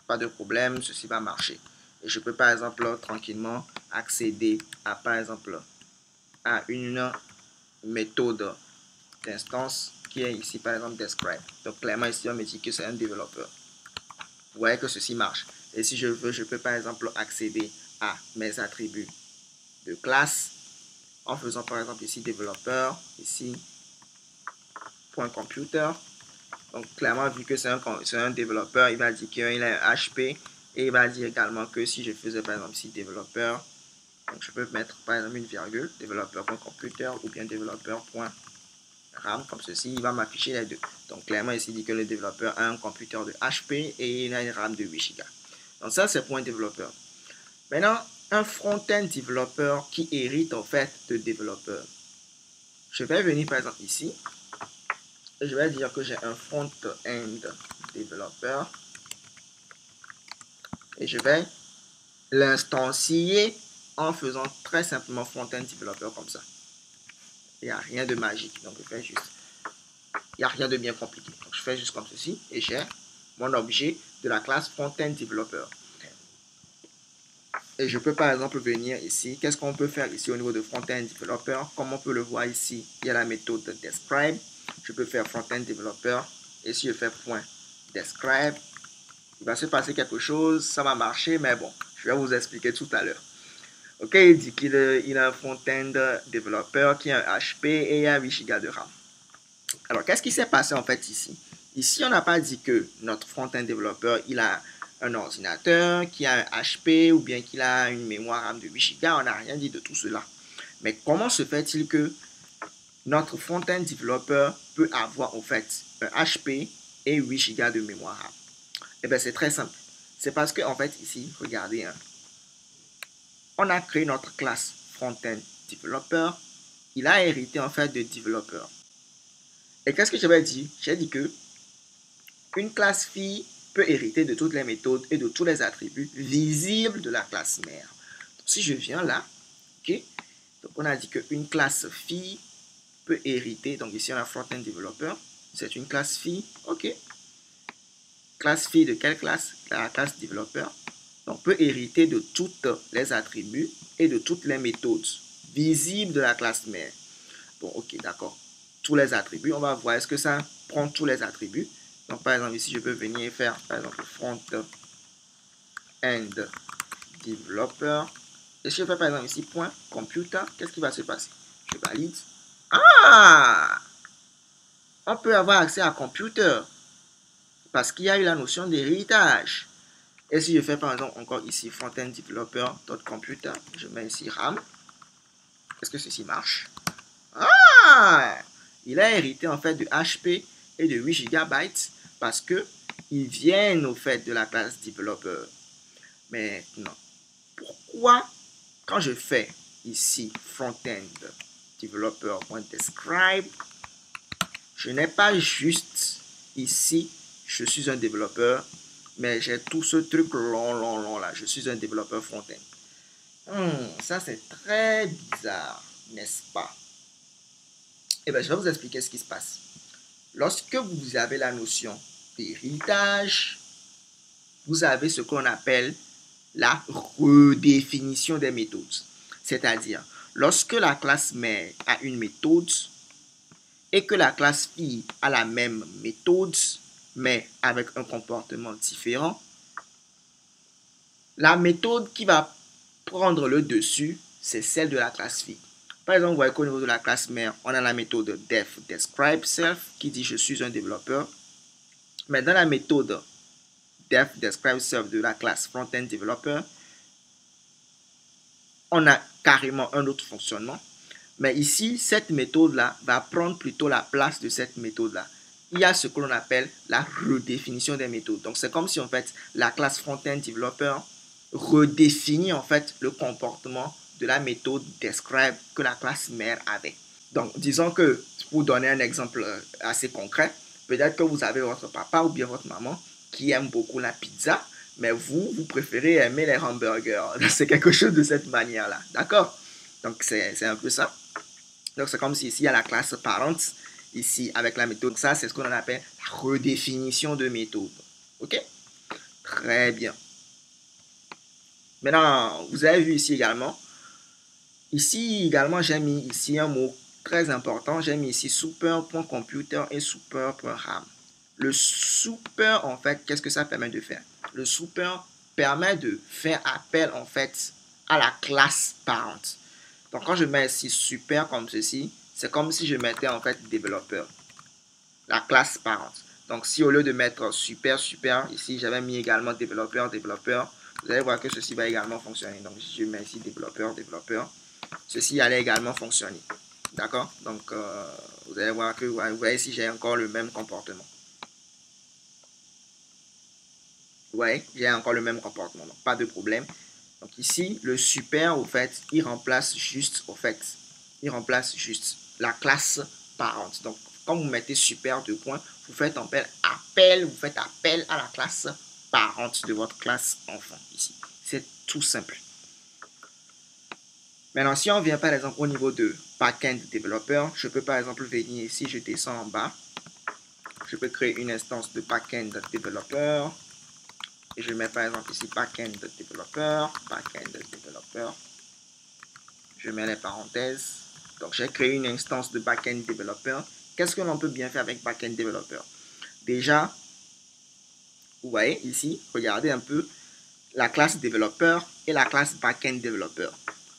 [SPEAKER 1] Pas de problème, ceci va marcher. Et je peux par exemple tranquillement accéder à par exemple à une méthode d'instance qui est ici par exemple describe. Donc clairement ici on me dit que c'est un développeur. Vous voyez que ceci marche. Et si je veux, je peux par exemple accéder à mes attributs de classe en faisant par exemple ici développeur, ici point computer. Donc clairement vu que c'est un développeur, il va dire qu'il a un HP et il va dire également que si je faisais par exemple ici développeur, donc je peux mettre par exemple une virgule, développeur.computer ou bien développeur.ram comme ceci, il va m'afficher les deux. Donc clairement ici il dit que le développeur a un computer de HP et il a une RAM de 8 Go. Donc ça c'est pour un développeur. Maintenant, un front-end développeur qui hérite en fait de développeur. Je vais venir par exemple ici et je vais dire que j'ai un front-end développeur et je vais l'instancier en faisant très simplement front-end developer comme ça. Il n'y a rien de magique, donc je fais juste. Il n'y a rien de bien compliqué. Donc je fais juste comme ceci et j'ai mon objet de la classe front-end developer. Et je peux par exemple venir ici. Qu'est-ce qu'on peut faire ici au niveau de front-end developer? Comme on peut le voir ici, il y a la méthode describe. Je peux faire front-end developer. Et si je fais point describe, il va se passer quelque chose. Ça va marcher, mais bon, je vais vous expliquer tout à l'heure. Ok, il dit qu'il a un front-end développeur qui a un HP et il y a 8 Go de RAM. Alors, qu'est-ce qui s'est passé en fait ici? Ici, on n'a pas dit que notre front-end développeur, il a un ordinateur qui a un HP ou bien qu'il a une mémoire RAM de 8 Go. On n'a rien dit de tout cela. Mais comment se fait-il que notre front-end développeur peut avoir en fait un HP et 8 Go de mémoire RAM? Eh bien, c'est très simple. C'est parce que en fait ici, regardez, hein, on a créé notre classe front-end developer. Il a hérité en fait de développeur. Et qu'est-ce que j'avais dit? J'ai dit que une classe fille peut hériter de toutes les méthodes et de tous les attributs visibles de la classe mère. Donc, si je viens là, ok, donc on a dit qu'une classe fille peut hériter, donc ici on a front-end developer, c'est une classe fille, ok. Classe fille de quelle classe? La classe développeur. Donc peut hériter de tous les attributs et de toutes les méthodes visibles de la classe mère. Bon, ok, d'accord. Tous les attributs, on va voir est-ce que ça prend tous les attributs. Donc par exemple ici je peux venir faire par exemple front-end developer. Et si je fais par exemple ici point computer, qu'est-ce qui va se passer? Je valide. Ah! On peut avoir accès à computer parce qu'il y a eu la notion d'héritage. Et si je fais par exemple encore ici front-end developer.computer, je mets ici RAM. Est-ce que ceci marche? Ah! Il a hérité en fait de HP et de 8 GB parce que ils viennent au fait de la classe developer. Maintenant, pourquoi quand je fais ici front-end developer.describe, je n'ai pas juste ici, je suis un développeur, mais j'ai tout ce truc long là. Je suis un développeur front-end. Ça, c'est très bizarre, n'est-ce pas? Eh bien, je vais vous expliquer ce qui se passe. Lorsque vous avez la notion d'héritage, vous avez ce qu'on appelle la redéfinition des méthodes. C'est-à-dire, lorsque la classe mère a une méthode et que la classe fille a la même méthode, mais avec un comportement différent, la méthode qui va prendre le dessus, c'est celle de la classe fille. Par exemple, vous voyez qu'au niveau de la classe mère, on a la méthode def describe self qui dit je suis un développeur. Mais dans la méthode def describe self de la classe front-end developer, on a carrément un autre fonctionnement. Mais ici, cette méthode-là va prendre plutôt la place de cette méthode-là. Il y a ce que l'on appelle la redéfinition des méthodes. Donc, c'est comme si, en fait, la classe front-end developer redéfinit, en fait, le comportement de la méthode describe que la classe mère avait. Donc, disons que, pour donner un exemple assez concret, peut-être que vous avez votre papa ou bien votre maman qui aime beaucoup la pizza, mais vous préférez aimer les hamburgers. C'est quelque chose de cette manière-là. D'accord? Donc, c'est un peu ça. Donc, c'est comme si ici, il y a la classe parent, ici, avec la méthode. Ça, c'est ce qu'on appelle la redéfinition de méthode. OK? Très bien. Maintenant, vous avez vu ici également. Ici également, j'ai mis ici un mot très important. J'ai mis ici super.computer et super.ram. Le super, en fait, qu'est-ce que ça permet de faire? Le super permet de faire appel, en fait, à la classe parent. Donc, quand je mets ici super comme ceci, c'est comme si je mettais en fait développeur, la classe parent. Donc, si au lieu de mettre super, ici, j'avais mis également développeur, vous allez voir que ceci va également fonctionner. Donc, si je mets ici développeur, ceci allait également fonctionner. D'accord? Donc, vous allez voir que, vous voyez ici, j'ai encore le même comportement. Vous voyez, j'ai encore le même comportement. Donc, pas de problème. Donc ici, le super, au fait, il remplace juste la classe parent. Donc, quand vous mettez super de points, vous faites appel à la classe parent de votre classe enfant ici. C'est tout simple. Maintenant, si on vient par exemple au niveau de backend développeur, je peux par exemple venir ici, je descends en bas. Je peux créer une instance de backend développeur. Et je mets par exemple ici backend développeur. Je mets les parenthèses. Donc, j'ai créé une instance de backend developer. Qu'est-ce que l'on peut bien faire avec backend developer? Déjà, vous voyez ici, regardez un peu la classe développeur et la classe backend developer.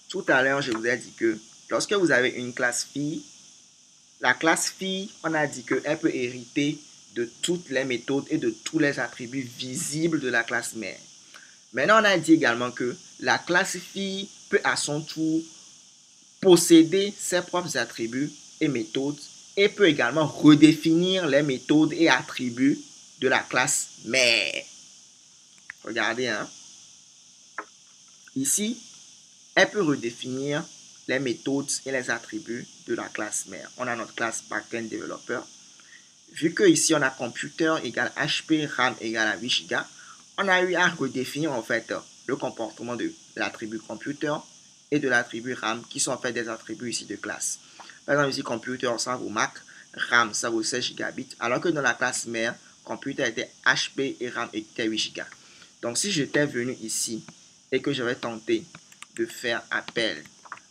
[SPEAKER 1] Tout à l'heure, je vous ai dit que lorsque vous avez une classe fille, la classe fille, on a dit qu'elle peut hériter de toutes les méthodes et de tous les attributs visibles de la classe mère. Maintenant, on a dit également que la classe fille peut à son tour posséder ses propres attributs et méthodes et peut également redéfinir les méthodes et attributs de la classe mère. Regardez, hein. Ici, elle peut redéfinir les méthodes et les attributs de la classe mère. On a notre classe backend developer. Vu que ici on a computer égale HP, RAM égale à 8 Go, on a eu à redéfinir en fait le comportement de l'attribut computer et de l'attribut RAM qui sont en fait des attributs ici de classe. Par exemple ici computer ça vaut Mac, RAM ça vaut 16 gigabits, alors que dans la classe mère, computer était HP et RAM était 8 Go. Donc si j'étais venu ici et que j'avais tenté de faire appel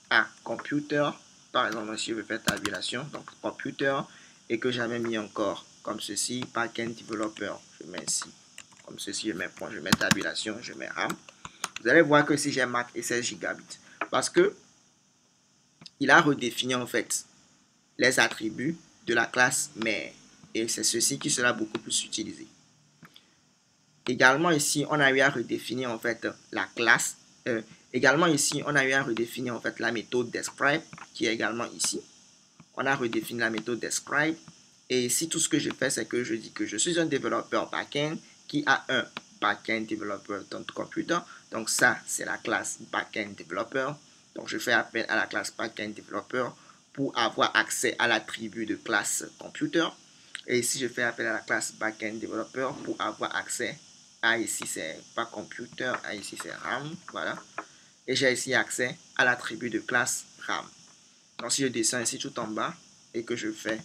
[SPEAKER 1] à computer, par exemple si je veux faire tabulation, donc computer, et que j'avais mis encore comme ceci, backend developer, je mets ici, comme ceci, je mets point, je mets tabulation, je mets RAM. Vous allez voir que si j'ai Mac et 16 gigabits, parce que il a redéfini en fait les attributs de la classe mère, et c'est ceci qui sera beaucoup plus utilisé. Également ici, on a eu à redéfinir en fait la classe. Également ici, on a eu à redéfinir en fait la méthode describe qui est également ici. On a redéfini la méthode describe. Et ici, tout ce que je fais, c'est que je dis que je suis un développeur backend qui a un backend developer computer. Donc ça, c'est la classe backend developer. Donc je fais appel à la classe backend developer pour avoir accès à l'attribut de classe computer. Et ici, je fais appel à la classe backend developer pour avoir accès à, ici, c'est pas computer, à ici, c'est RAM, voilà. Et j'ai ici accès à l'attribut de classe RAM. Donc, si je descends ici tout en bas et que je fais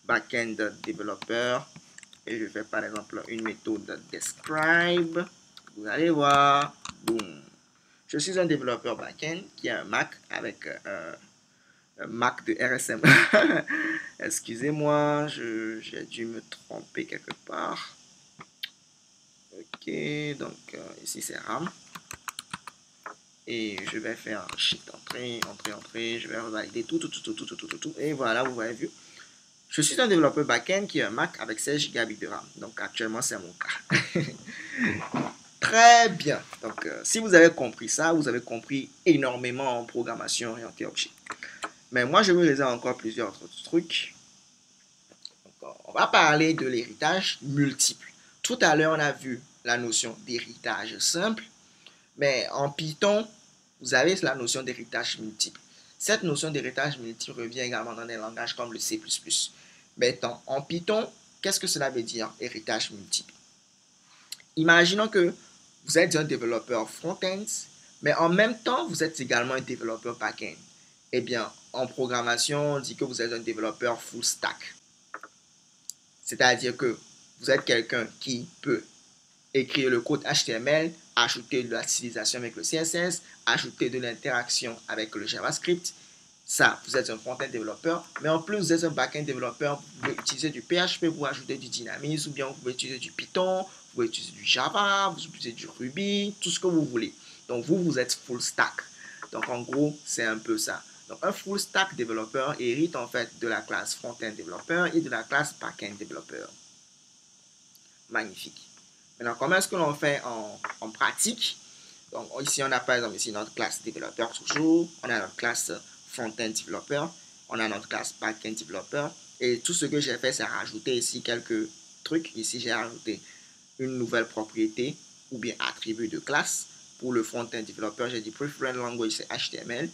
[SPEAKER 1] backend developer et je fais par exemple une méthode describe, vous allez voir, boum. Je suis un développeur backend qui a un Mac avec un Mac de RSM. Excusez-moi, j'ai dû me tromper quelque part. Ok, donc ici c'est RAM. Et je vais faire shift entrée, entrée, je vais valider tout. Et voilà, vous avez vu. Je suis un développeur backend qui a un Mac avec 16 Go de RAM. Donc actuellement, c'est mon cas. Très bien. Donc si vous avez compris ça, vous avez compris énormément en programmation orientée objet. Mais moi, je me réserve encore plusieurs autres trucs. Donc, on va parler de l'héritage multiple. Tout à l'heure, on a vu la notion d'héritage simple. Mais en Python, vous avez la notion d'héritage multiple. Cette notion d'héritage multiple revient également dans des langages comme le C++. Maintenant, en Python, qu'est-ce que cela veut dire, héritage multiple? Imaginons que vous êtes un développeur front-end, mais en même temps, vous êtes également un développeur back-end. Eh bien, en programmation, on dit que vous êtes un développeur full stack. C'est-à-dire que vous êtes quelqu'un qui peut écrire le code HTML, ajouter de la stylisation avec le CSS, ajouter de l'interaction avec le JavaScript. Ça, vous êtes un front-end développeur, mais en plus, vous êtes un back-end développeur. Vous pouvez utiliser du PHP pour ajouter du dynamisme, ou bien vous pouvez utiliser du Python, vous pouvez utiliser du Java, vous pouvez utiliser du Ruby, tout ce que vous voulez. Donc, vous êtes full stack. Donc, en gros, c'est un peu ça. Donc, un full stack développeur hérite en fait de la classe front-end développeur et de la classe back-end développeur. Magnifique. Maintenant, comment est-ce que l'on fait en pratique? Donc, ici, on a par exemple ici notre classe développeur toujours. On a notre classe front-end développeur. On a notre classe back-end développeur. Et tout ce que j'ai fait, c'est rajouter ici quelques trucs. Ici, j'ai rajouté une nouvelle propriété ou bien attribut de classe. Pour le front-end développeur, j'ai dit preferred language, c'est HTML.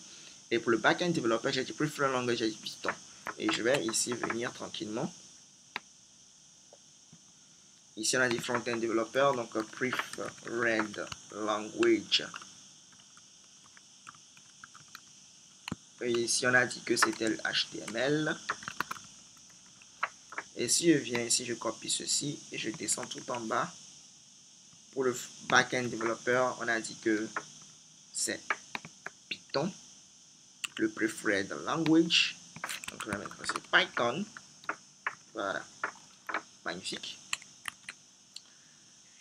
[SPEAKER 1] Et pour le back-end développeur, j'ai dit preferred language, j'ai dit Python. Et je vais ici venir tranquillement. Ici, on a dit front-end développeur, donc preferred language. Et ici, on a dit que c'était le HTML. Et si je viens ici, je copie ceci et je descends tout en bas. Pour le back-end développeur, on a dit que c'est Python, le preferred language. Donc, on va mettre ici Python. Voilà. Magnifique.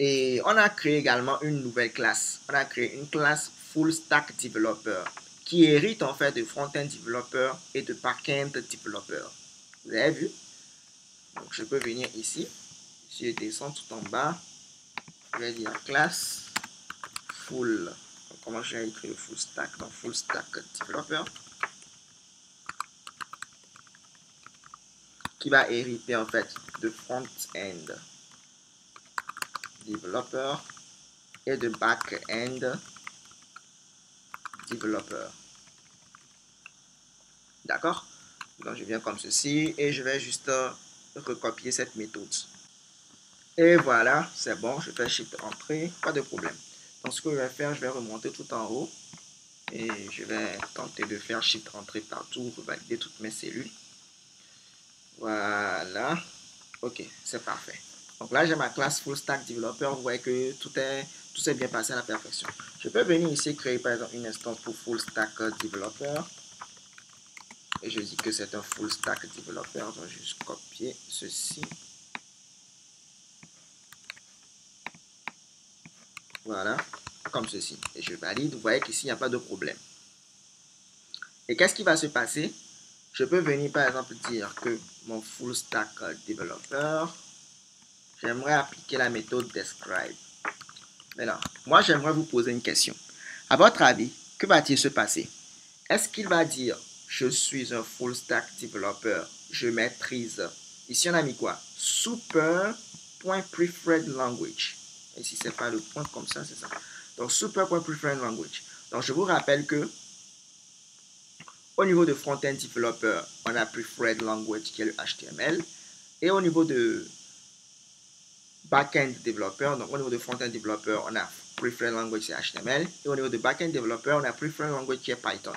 [SPEAKER 1] Et on a créé également une nouvelle classe. On a créé une classe Full Stack Developer qui hérite en fait de front-end developer et de back-end developer. Vous avez vu? Donc je peux venir ici. Si je descends tout en bas, je vais dire classe full. Donc, comment je vais écrire le full stack? Donc full stack developer qui va hériter en fait de front-end developer et de back-end developer. D'accord? Donc je viens comme ceci et je vais juste recopier cette méthode. Et voilà, c'est bon, je fais Shift Entrée, pas de problème. Donc ce que je vais faire, je vais remonter tout en haut et je vais tenter de faire Shift Entrée partout, valider toutes mes cellules. Voilà, ok, c'est parfait. Donc là, j'ai ma classe Full Stack Developer, vous voyez que tout s'est bien passé à la perfection. Je peux venir ici créer par exemple une instance pour Full Stack Developer. Et je dis que c'est un Full Stack Developer, donc je vais juste copier ceci. Voilà, comme ceci. Et je valide. Vous voyez qu'ici, il n'y a pas de problème. Et qu'est-ce qui va se passer? Je peux venir, par exemple, dire que mon full stack developer, j'aimerais appliquer la méthode describe. Maintenant, moi, j'aimerais vous poser une question. À votre avis, que va-t-il se passer? Est-ce qu'il va dire, je suis un full stack developer, je maîtrise. Ici, on a mis quoi? Super.preferred language. Ici, c'est pas le point comme ça, c'est ça. Donc, super.preferred language. Donc, je vous rappelle que Au niveau de front-end developer, on a preferred language qui est le HTML. Et au niveau de back-end developer, donc au niveau de front-end developer, on a preferred language qui est HTML. Et au niveau de back-end developer, on a preferred language qui est Python.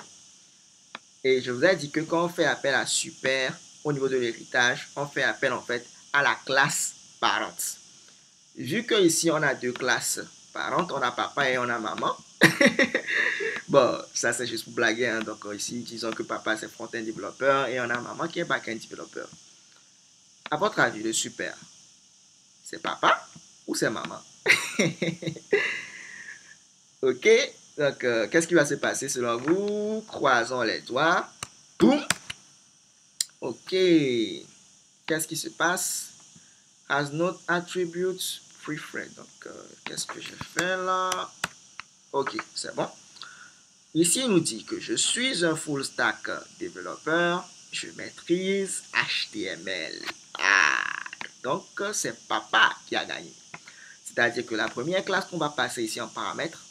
[SPEAKER 1] Et je vous ai dit que quand on fait appel à super, au niveau de l'héritage, on fait appel en fait à la classe parente. Vu que ici on a deux classes parentes, on a papa et on a maman. Bon, ça c'est juste pour blaguer, hein. Donc ici, disons que papa c'est front-end développeur et on a maman qui est back-end développeur. À votre avis, le super, c'est papa ou c'est maman? Ok, donc qu'est-ce qui va se passer selon vous? Croisons les doigts. Boum! Ok, qu'est-ce qui se passe? Has not attributes preferred. Donc, qu'est-ce que je fais là? Ok, c'est bon. Ici, il nous dit que je suis un full stack développeur. Je maîtrise HTML. Ah, donc, c'est papa qui a gagné. C'est-à-dire que la première classe qu'on va passer ici en paramètre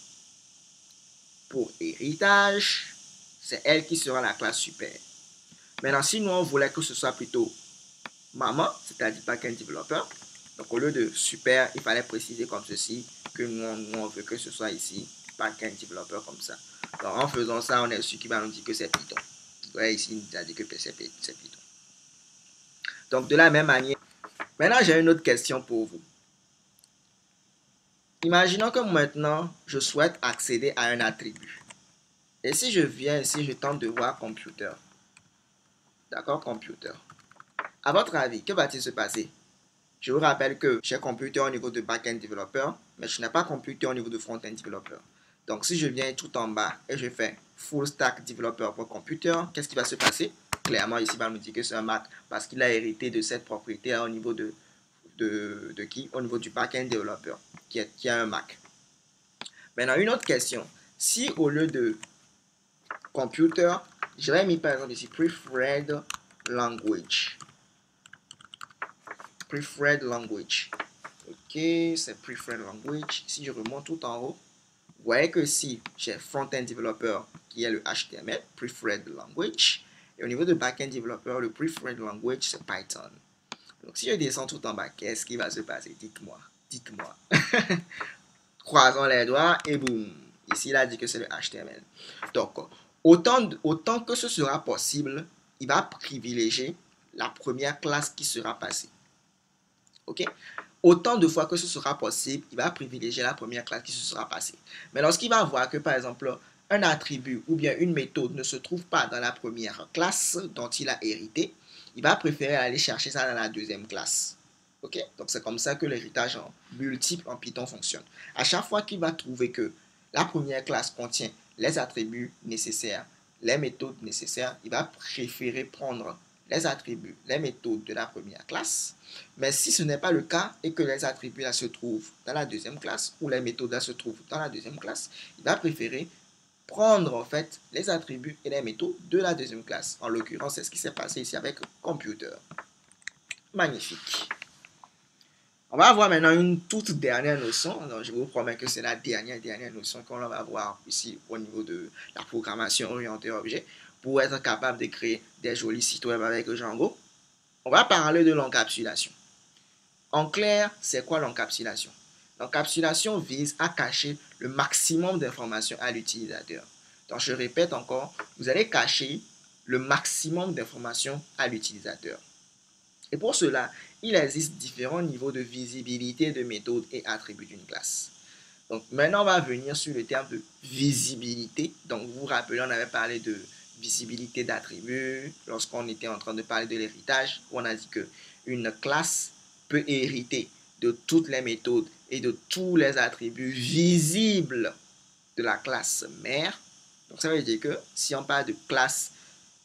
[SPEAKER 1] pour héritage, c'est elle qui sera la classe super. Maintenant, si nous, on voulait que ce soit plutôt maman, c'est-à-dire backend développeur, donc au lieu de super, il fallait préciser comme ceci, que nous, on veut que ce soit ici, backend développeur comme ça. Donc en faisant ça, on est sûr qu'il va nous dire que c'est Python. Vous voyez ici, il nous a dit que c'est Python. Donc de la même manière, maintenant j'ai une autre question pour vous. Imaginons que maintenant, je souhaite accéder à un attribut. Et si je viens ici, je tente de voir computer. D'accord, computer. À votre avis, que va-t-il se passer? Je vous rappelle que j'ai computer au niveau de back-end développeur, mais je n'ai pas computer au niveau de front-end développeur. Donc, si je viens tout en bas et je fais full stack developer pour computer, qu'est-ce qui va se passer? Clairement, ici, il va me dire que c'est un Mac parce qu'il a hérité de cette propriété au niveau de qui? Au niveau du back-end développeur qui a un Mac. Maintenant, une autre question. Si au lieu de computer, j'aurais mis par exemple ici preferred language. Preferred language. Ok, c'est preferred language. Si je remonte tout en haut, vous voyez que si j'ai front-end developer qui est le HTML, preferred language, et au niveau de back-end developer, le preferred language c'est Python. Donc si je descends tout en bas, qu'est-ce qui va se passer? Dites-moi, dites-moi. Croisons les doigts et boum. Ici, il a dit que c'est le HTML. Donc, autant que ce sera possible, il va privilégier la première classe qui sera passée. Ok? Autant de fois que ce sera possible, il va privilégier la première classe qui se sera passée. Mais lorsqu'il va voir que, par exemple, un attribut ou bien une méthode ne se trouve pas dans la première classe dont il a hérité, il va préférer aller chercher ça dans la deuxième classe. Ok? Donc, c'est comme ça que l'héritage en multiple en Python fonctionne. À chaque fois qu'il va trouver que la première classe contient les attributs nécessaires, les méthodes nécessaires, il va préférer prendre les attributs, les méthodes de la première classe. Mais si ce n'est pas le cas et que les attributs là se trouvent dans la deuxième classe ou les méthodes là se trouvent dans la deuxième classe, il va préférer prendre en fait les attributs et les méthodes de la deuxième classe. En l'occurrence, c'est ce qui s'est passé ici avec computer. Magnifique. On va voir maintenant une toute dernière notion. Donc, je vous promets que c'est la dernière notion qu'on va voir ici au niveau de la programmation orientée objet pour être capable de créer des jolis sites web avec Django. On va parler de l'encapsulation. En clair, c'est quoi l'encapsulation? L'encapsulation vise à cacher le maximum d'informations à l'utilisateur. Donc, je répète encore, vous allez cacher le maximum d'informations à l'utilisateur. Et pour cela, il existe différents niveaux de visibilité de méthodes et attributs d'une classe. Donc, maintenant, on va venir sur le terme de visibilité. Donc, vous vous rappelez, on avait parlé de visibilité d'attributs lorsqu'on était en train de parler de l'héritage. On a dit qu'une classe peut hériter de toutes les méthodes et de tous les attributs visibles de la classe mère. Donc, ça veut dire que si on parle de classe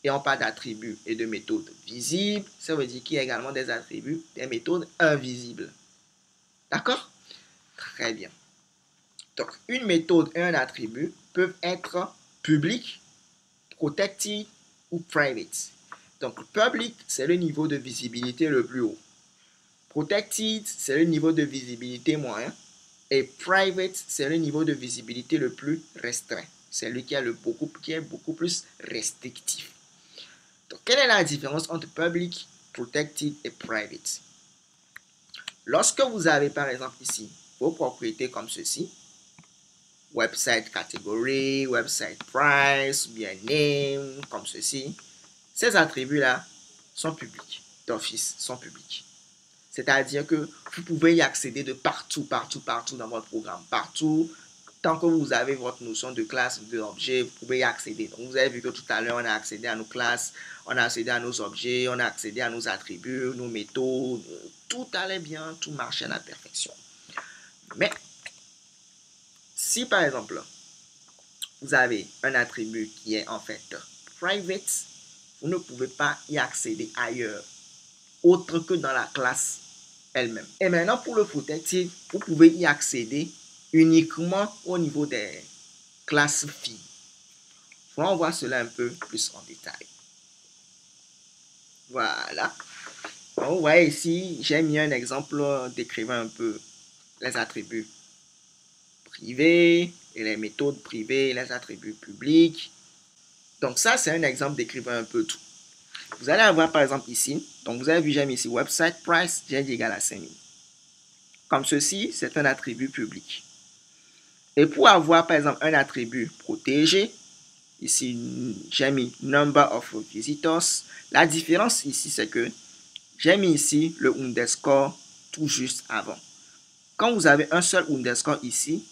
[SPEAKER 1] et on parle d'attributs et de méthodes visibles, ça veut dire qu'il y a également des attributs, des méthodes invisibles. D'accord? Très bien. Donc, une méthode et un attribut peuvent être publics, protected ou private. Donc, public, c'est le niveau de visibilité le plus haut. Protected, c'est le niveau de visibilité moyen. Et private, c'est le niveau de visibilité le plus restreint. C'est lui qui est beaucoup plus restrictif. Donc, quelle est la différence entre public, protected et private? Lorsque vous avez par exemple ici vos propriétés comme ceci, website catégorie, website price, ou bien name, comme ceci, ces attributs-là sont publics, d'office, sont publics. C'est-à-dire que vous pouvez y accéder de partout, partout, partout dans votre programme, partout. Tant que vous avez votre notion de classe, de objet, vous pouvez y accéder. Donc, vous avez vu que tout à l'heure, on a accédé à nos classes, on a accédé à nos objets, on a accédé à nos attributs, nos méthodes. Tout allait bien, tout marchait à la perfection. Mais, si par exemple, vous avez un attribut qui est en fait private, vous ne pouvez pas y accéder ailleurs, autre que dans la classe elle-même. Et maintenant, pour le protective, vous pouvez y accéder uniquement au niveau des classes filles. On voit cela un peu plus en détail. Voilà. Donc, vous voyez ici, j'ai mis un exemple décrivant un peu les attributs privés et les méthodes privées, les attributs publics. Donc ça, c'est un exemple décrivant un peu tout. Vous allez avoir par exemple ici, donc vous avez vu, j'ai mis ici website price, j'ai dit égal à 5000. Comme ceci, c'est un attribut public. Et pour avoir par exemple un attribut protégé, ici j'ai mis number of visitors. La différence ici, c'est que j'ai mis ici le underscore tout juste avant. Quand vous avez un seul underscore ici,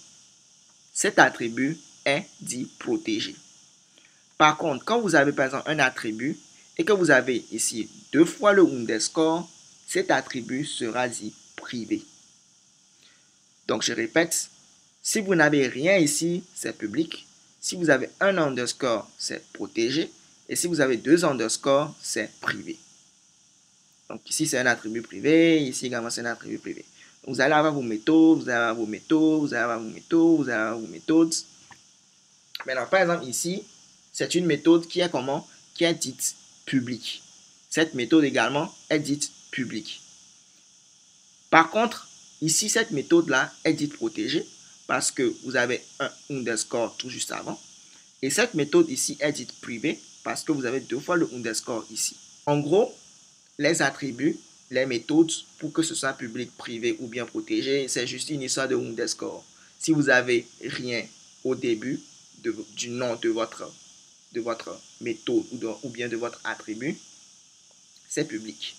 [SPEAKER 1] cet attribut est dit protégé. Par contre, quand vous avez par exemple un attribut et que vous avez ici 2 fois le underscore, cet attribut sera dit privé. Donc, je répète, si vous n'avez rien ici, c'est public. Si vous avez un underscore, c'est protégé. Et si vous avez 2 underscores, c'est privé. Donc, ici, c'est un attribut privé. Ici également, c'est un attribut privé. Donc, vous allez avoir vos méthodes, vous allez avoir vos méthodes, vous allez avoir vos méthodes, vous allez avoir vos méthodes. Maintenant, par exemple, ici, c'est une méthode qui est comment? Qui est dite publique. Cette méthode également est dite publique. Par contre, ici, cette méthode-là est dite protégée parce que vous avez un underscore tout juste avant. Et cette méthode ici est dite privée parce que vous avez 2 fois le underscore ici. En gros, les attributs, les méthodes, pour que ce soit public, privé ou bien protégé, c'est juste une histoire de underscore. Si vous avez rien au début du nom de votre méthode ou bien de votre attribut, c'est public.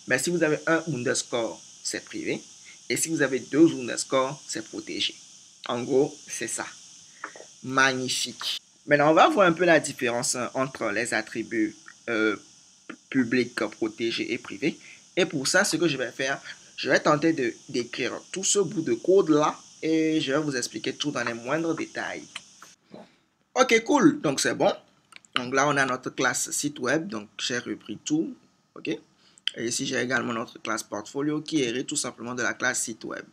[SPEAKER 1] Mais si vous avez un underscore, c'est privé. Et si vous avez 2 underscores, c'est protégé. En gros, c'est ça. Magnifique. Maintenant, on va voir un peu la différence entre les attributs publics, protégés et privés. Et pour ça, ce que je vais faire, je vais tenter d'écrire tout ce bout de code-là et je vais vous expliquer tout dans les moindres détails. Ok, cool. Donc, c'est bon. Donc là, on a notre classe site web. Donc, j'ai repris tout. Ok. Et ici, j'ai également notre classe portfolio qui est tout simplement de la classe site web.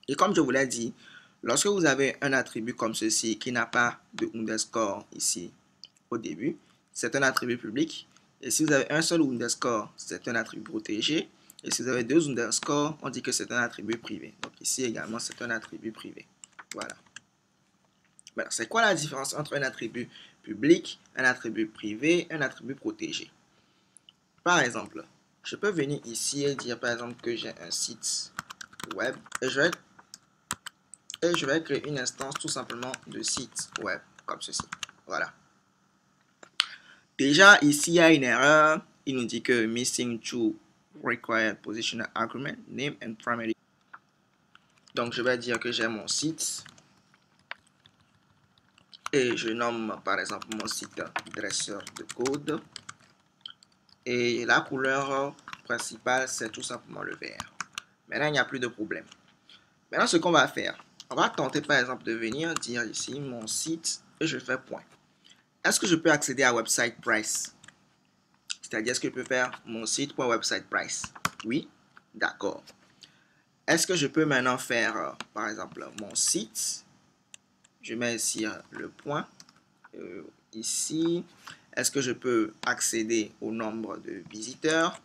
[SPEAKER 1] Et comme je vous l'ai dit, lorsque vous avez un attribut comme ceci qui n'a pas de underscore ici au début, c'est un attribut public. Et si vous avez un seul underscore, c'est un attribut protégé. Et si vous avez 2 underscores, on dit que c'est un attribut privé. Donc ici également, c'est un attribut privé. Voilà. Maintenant, c'est quoi la différence entre un attribut public, un attribut privé, un attribut protégé? Par exemple, je peux venir ici et dire par exemple que j'ai un site web et je vais créer une instance tout simplement de site web comme ceci. Voilà. Déjà ici il y a une erreur. Il nous dit que missing two required positional argument, name and primary. Donc je vais dire que j'ai mon site et je nomme par exemple mon site dresseur de code. Et la couleur principale, c'est tout simplement le vert. Maintenant, il n'y a plus de problème. Maintenant, ce qu'on va faire, on va tenter par exemple de venir dire ici mon site et je fais point. Est-ce que je peux accéder à website price? C'est-à-dire, est-ce que je peux faire mon site.website price? Oui, d'accord. Est-ce que je peux maintenant faire, par exemple, mon site? Je mets ici le point. Ici, est-ce que je peux accéder au nombre de visiteurs?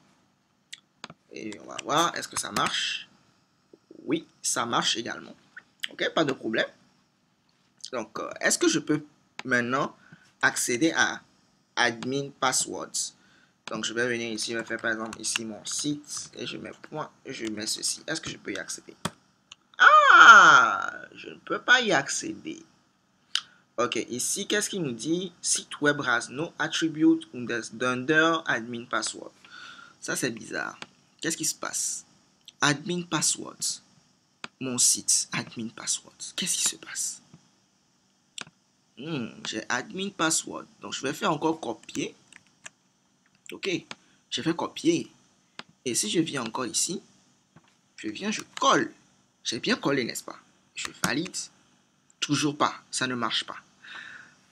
[SPEAKER 1] Et on va voir, est-ce que ça marche? Oui, ça marche également. Ok, pas de problème. Donc, est-ce que je peux maintenant accéder à admin passwords. Donc, je vais venir ici, je vais faire par exemple ici mon site et je mets point et je mets ceci. Est-ce que je peux y accéder? Ah, je ne peux pas y accéder. Ok, ici, qu'est-ce qu'il nous dit? Site web has no attribute under admin password. Ça, c'est bizarre. Qu'est-ce qui se passe? Admin passwords. Mon site, admin passwords. Qu'est-ce qui se passe? J'ai admin password. Donc, je vais faire encore copier. Ok, je vais copier. Et si je viens encore ici, je colle. J'ai bien collé, n'est-ce pas? Je valide. Toujours pas. Ça ne marche pas.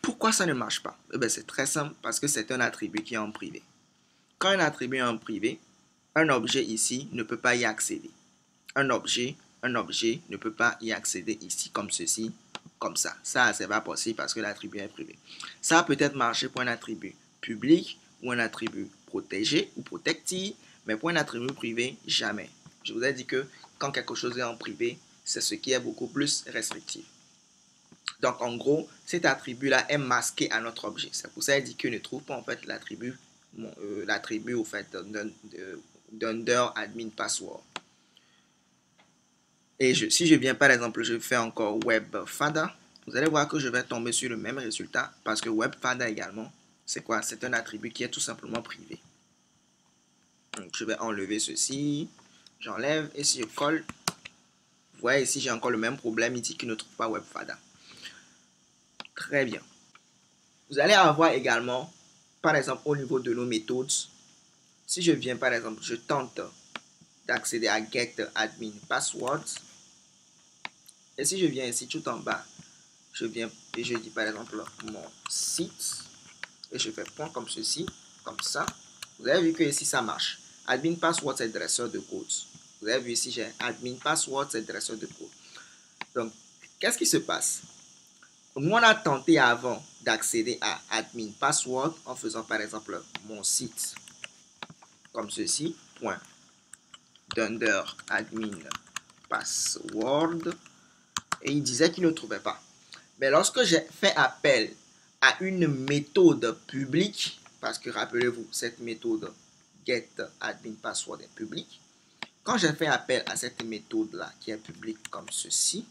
[SPEAKER 1] Pourquoi ça ne marche pas? Eh bien, c'est très simple, parce que c'est un attribut qui est en privé. Quand un attribut est en privé, un objet ici ne peut pas y accéder. Un objet ne peut pas y accéder ici, comme ceci, comme ça. Ça, c'est pas possible parce que l'attribut est privé. Ça peut être marché pour un attribut public ou un attribut protégé ou protecté, mais pour un attribut privé, jamais. Je vous ai dit que quand quelque chose est en privé, c'est ce qui est beaucoup plus restrictif. Donc, en gros, cet attribut-là est masqué à notre objet. C'est pour ça qu'il dit qu'il ne trouve pas en fait l'attribut au fait d'under admin password. Et si je viens par exemple, je fais encore webfada, vous allez voir que je vais tomber sur le même résultat parce que webfada également, c'est quoi? C'est un attribut qui est tout simplement privé. Donc, je vais enlever ceci, j'enlève et si je colle, vous voyez ici j'ai encore le même problème, il dit qu'il ne trouve pas webfada. Très bien. Vous allez avoir également, par exemple, au niveau de nos méthodes, si je viens, par exemple, je tente d'accéder à get admin password, et si je viens ici tout en bas, je viens et je dis, par exemple, mon site, et je fais point comme ceci, comme ça. Vous avez vu que ici, ça marche. Admin password, c'est dresseur de code. Vous avez vu ici, j'ai admin password, c'est dresseur de code. Donc, qu'est-ce qui se passe? Nous, on a tenté avant d'accéder à admin password en faisant par exemple mon site comme ceci, point dunder admin password, et il disait qu'il ne trouvait pas. Mais lorsque j'ai fait appel à une méthode publique, parce que rappelez-vous, cette méthode get admin password est publique, quand j'ai fait appel à cette méthode-là qui est publique comme ceci,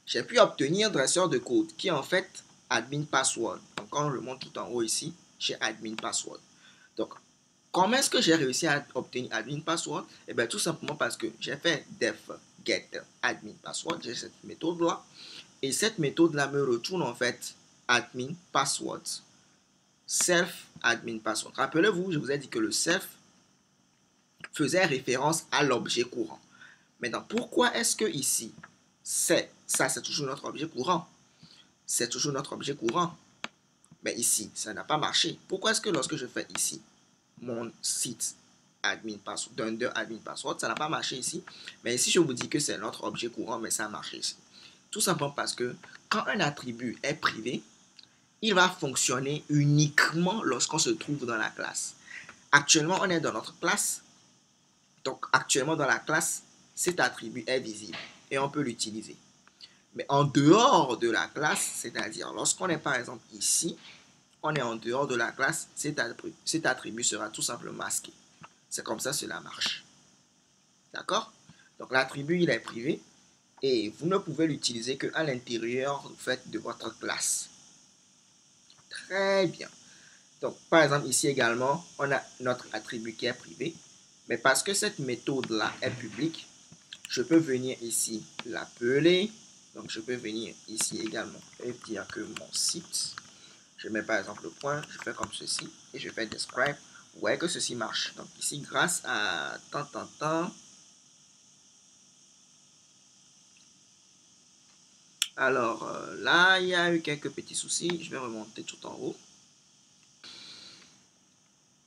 [SPEAKER 1] j'ai pu obtenir dresseur de code qui est en fait admin password. Donc, quand on remonte tout en haut ici, j'ai admin password. Donc, comment est-ce que j'ai réussi à obtenir admin password? Eh bien, tout simplement parce que j'ai fait def get admin password, j'ai cette méthode-là. Et cette méthode-là me retourne en fait admin password. Self admin password. Rappelez-vous, je vous ai dit que le self faisait référence à l'objet courant. Maintenant, pourquoi est-ce que ici, c'est toujours notre objet courant? C'est toujours notre objet courant. Mais ici, ça n'a pas marché. Pourquoi est-ce que lorsque je fais ici, mon site admin password, dunder admin password, ça n'a pas marché ici? Mais ici, je vous dis que c'est notre objet courant, mais ça a marché ici. Tout simplement parce que quand un attribut est privé, il va fonctionner uniquement lorsqu'on se trouve dans la classe. Actuellement, on est dans notre classe. Donc, actuellement, dans la classe, cet attribut est visible et on peut l'utiliser. Mais en dehors de la classe, c'est-à-dire lorsqu'on est par exemple ici, on est en dehors de la classe, cet attribut sera tout simplement masqué. C'est comme ça cela marche. D'accord? Donc l'attribut, il est privé et vous ne pouvez l'utiliser qu'à l'intérieur de votre classe. Très bien. Donc, par exemple, ici également, on a notre attribut qui est privé. Mais parce que cette méthode-là est publique, je peux venir ici l'appeler. Donc, je peux venir ici également et dire que mon site, je mets par exemple le point, je fais comme ceci et je fais describe. Vous voyez que ceci marche. Donc, ici, grâce à tant. Alors, là, il y a eu quelques petits soucis. Je vais remonter tout en haut.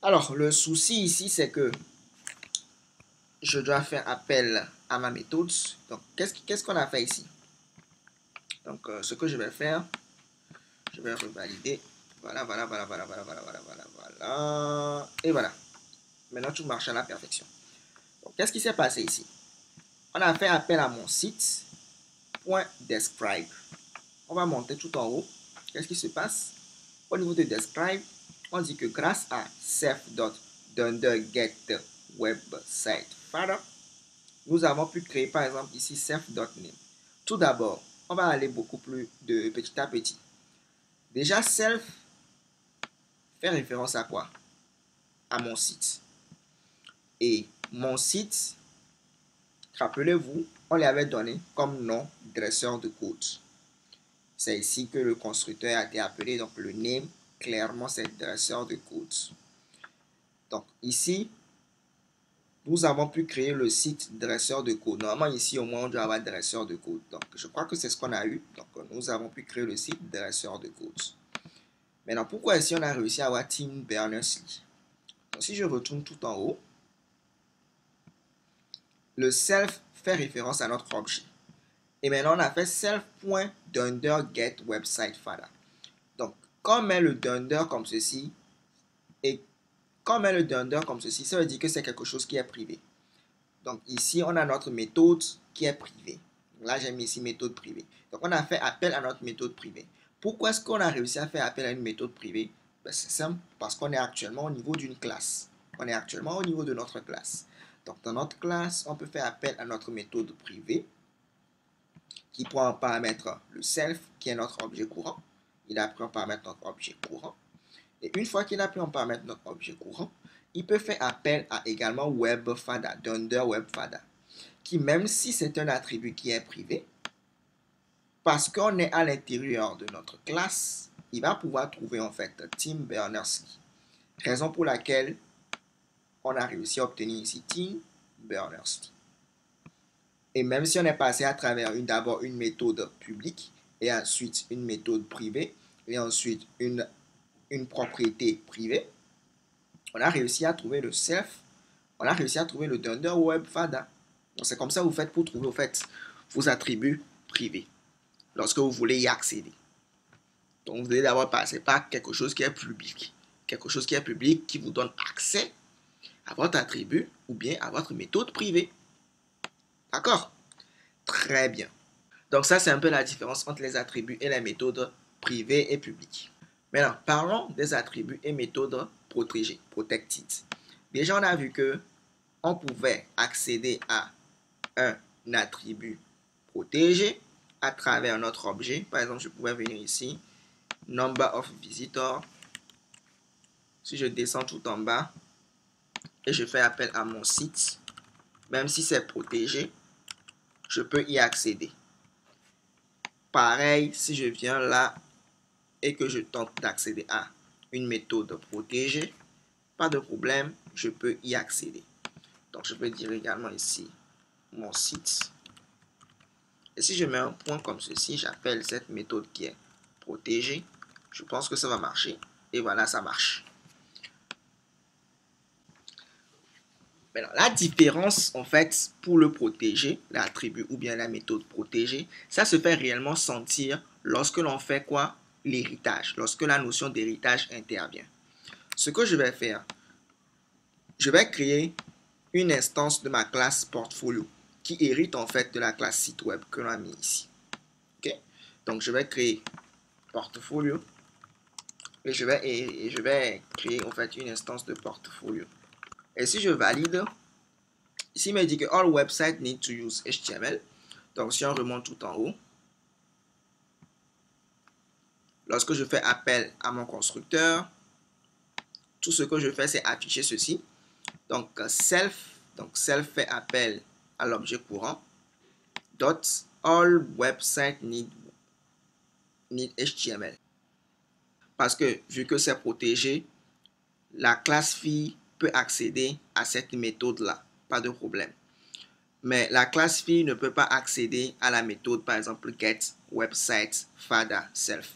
[SPEAKER 1] Alors, le souci ici, c'est que je dois faire appel à ma méthode. Donc, qu'est-ce qu'on a fait ici? Donc, ce que je vais faire, je vais revalider. Voilà. Et voilà. Maintenant, tout marche à la perfection. Donc, qu'est-ce qui s'est passé ici? On a fait appel à mon site .describe. On va monter tout en haut. qu'est-ce qui se passe? Au niveau de describe, on dit que grâce à self.dunder.get.websiteFather, nous avons pu créer par exemple ici self.name. Tout d'abord, on va aller beaucoup plus de petit à petit. Déjà, self fait référence à quoi? À mon site. Et mon site, rappelez-vous, on lui avait donné comme nom dresseur de code. C'est ici que le constructeur a été appelé, donc le name, clairement c'est dresseur de code. Donc ici, nous avons pu créer le site dresseur de code. Normalement ici au moins on doit avoir dresseur de code. Donc je crois que c'est ce qu'on a eu. Donc nous avons pu créer le site dresseur de code. Maintenant pourquoi ici on a réussi à avoir Tim Berners-Lee? Donc si je retourne tout en haut, le self fait référence à notre objet. Et maintenant, on a fait self.dunder.get.websiteFather. Donc, quand on met le dunder comme ceci, et quand on met le dunder comme ceci, ça veut dire que c'est quelque chose qui est privé. Donc, ici, on a notre méthode qui est privée. Là, j'ai mis ici méthode privée. Donc, on a fait appel à notre méthode privée. Pourquoi est-ce qu'on a réussi à faire appel à une méthode privée? Ben, c'est simple, parce qu'on est actuellement au niveau d'une classe. On est actuellement au niveau de notre classe. Donc, dans notre classe, on peut faire appel à notre méthode privée qui prend en paramètre le self, qui est notre objet courant. Il a pris en paramètre notre objet courant. Et une fois qu'il a pris en paramètre notre objet courant, il peut faire appel à également WebFather, Dunder WebFather, qui même si c'est un attribut qui est privé, parce qu'on est à l'intérieur de notre classe, il va pouvoir trouver en fait Tim Berners-Lee. Raison pour laquelle on a réussi à obtenir ici Tim Berners-Lee. Et même si on est passé à travers d'abord une méthode publique et ensuite une méthode privée et ensuite une propriété privée, on a réussi à trouver le self, on a réussi à trouver le Dunder WebFather. Donc c'est comme ça que vous faites pour trouver en fait vos attributs privés lorsque vous voulez y accéder. Donc vous devez d'abord passer par quelque chose qui est public. Quelque chose qui est public qui vous donne accès à votre attribut ou bien à votre méthode privée. D'accord? Très bien. Donc ça, c'est un peu la différence entre les attributs et les méthodes privées et publiques. Maintenant, parlons des attributs et méthodes protégées, protected. Déjà, on a vu que on pouvait accéder à un attribut protégé à travers notre objet. Par exemple, je pouvais venir ici, number of visitors. Si je descends tout en bas et je fais appel à mon site, même si c'est protégé, je peux y accéder. Pareil, si je viens là et que je tente d'accéder à une méthode protégée, pas de problème, je peux y accéder. Donc, je peux dire également ici mon site. Et si je mets un point comme ceci, j'appelle cette méthode qui est protégée. Je pense que ça va marcher. Et voilà, ça marche. Maintenant, la différence, en fait, pour le protéger, l'attribut ou bien la méthode protégée, ça se fait réellement sentir lorsque l'on fait quoi? L'héritage, lorsque la notion d'héritage intervient. Ce que je vais faire, je vais créer une instance de ma classe portfolio qui hérite en fait de la classe site web que l'on a mis ici. Okay? Donc, je vais créer portfolio et je vais créer en fait une instance de portfolio. Et si je valide, ici il me dit que all websites need to use HTML. Donc, si on remonte tout en haut, lorsque je fais appel à mon constructeur, tout ce que je fais, c'est afficher ceci. Donc, self fait appel à l'objet courant. Dot all websites need HTML. Parce que vu que c'est protégé, la classe fille peut accéder à cette méthode-là. Pas de problème. Mais la classe fille ne peut pas accéder à la méthode, par exemple, get website father self.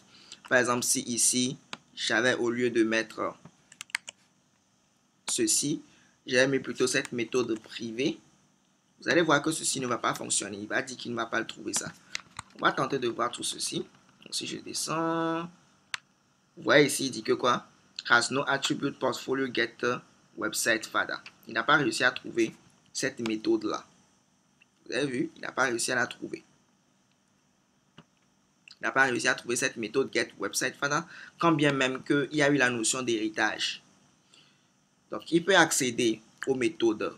[SPEAKER 1] Par exemple, si ici, j'avais au lieu de mettre ceci, j'avais mis plutôt cette méthode privée, vous allez voir que ceci ne va pas fonctionner. Il va dire qu'il ne va pas le trouver ça. On va tenter de voir tout ceci. Donc, si je descends, vous voyez ici, il dit que quoi? Has no attribute portfolio getter website father. Il n'a pas réussi à trouver cette méthode-là. Vous avez vu? Il n'a pas réussi à la trouver. n'a pas réussi à trouver cette méthode Get Website Finder, quand bien même qu'il y a eu la notion d'héritage. Donc, il peut accéder aux méthodes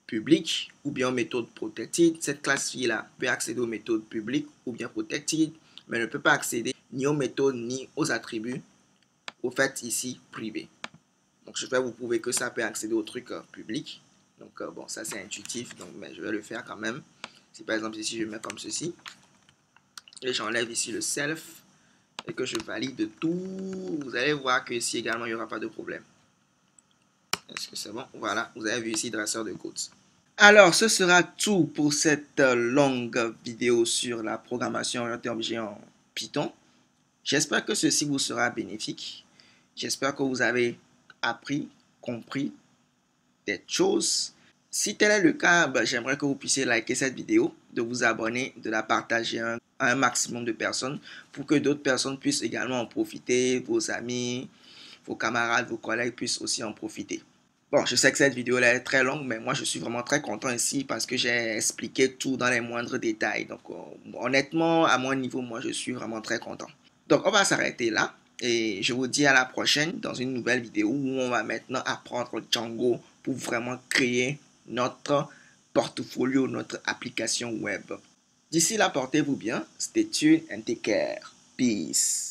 [SPEAKER 1] publiques ou bien aux méthodes protected. Cette classe-là peut accéder aux méthodes publiques ou bien protected, mais ne peut pas accéder ni aux méthodes ni aux attributs, au fait ici privés. Donc, je vais vous prouver que ça peut accéder aux trucs publics. Donc, bon, ça c'est intuitif, donc, mais je vais le faire quand même. Si par exemple ici je mets comme ceci, et j'enlève ici le self, et que je valide tout, vous allez voir que ici également il n'y aura pas de problème. Est-ce que c'est bon? Voilà, vous avez vu ici dresseur de codes. Alors, ce sera tout pour cette longue vidéo sur la programmation orientée objet en Python. J'espère que ceci vous sera bénéfique. J'espère que vous avez appris, compris des choses. Si tel est le cas, j'aimerais que vous puissiez liker cette vidéo, de vous abonner, de la partager à un maximum de personnes pour que d'autres personnes puissent également en profiter, vos amis, vos camarades, vos collègues puissent aussi en profiter. Bon, je sais que cette vidéo là est très longue, mais moi je suis vraiment très content ici parce que j'ai expliqué tout dans les moindres détails. Donc honnêtement, à mon niveau, moi je suis vraiment très content. Donc on va s'arrêter là et je vous dis à la prochaine dans une nouvelle vidéo où on va maintenant apprendre Django pour vraiment créer notre portfolio, notre application web. D'ici là, portez-vous bien. Stay tuned and take care. Peace.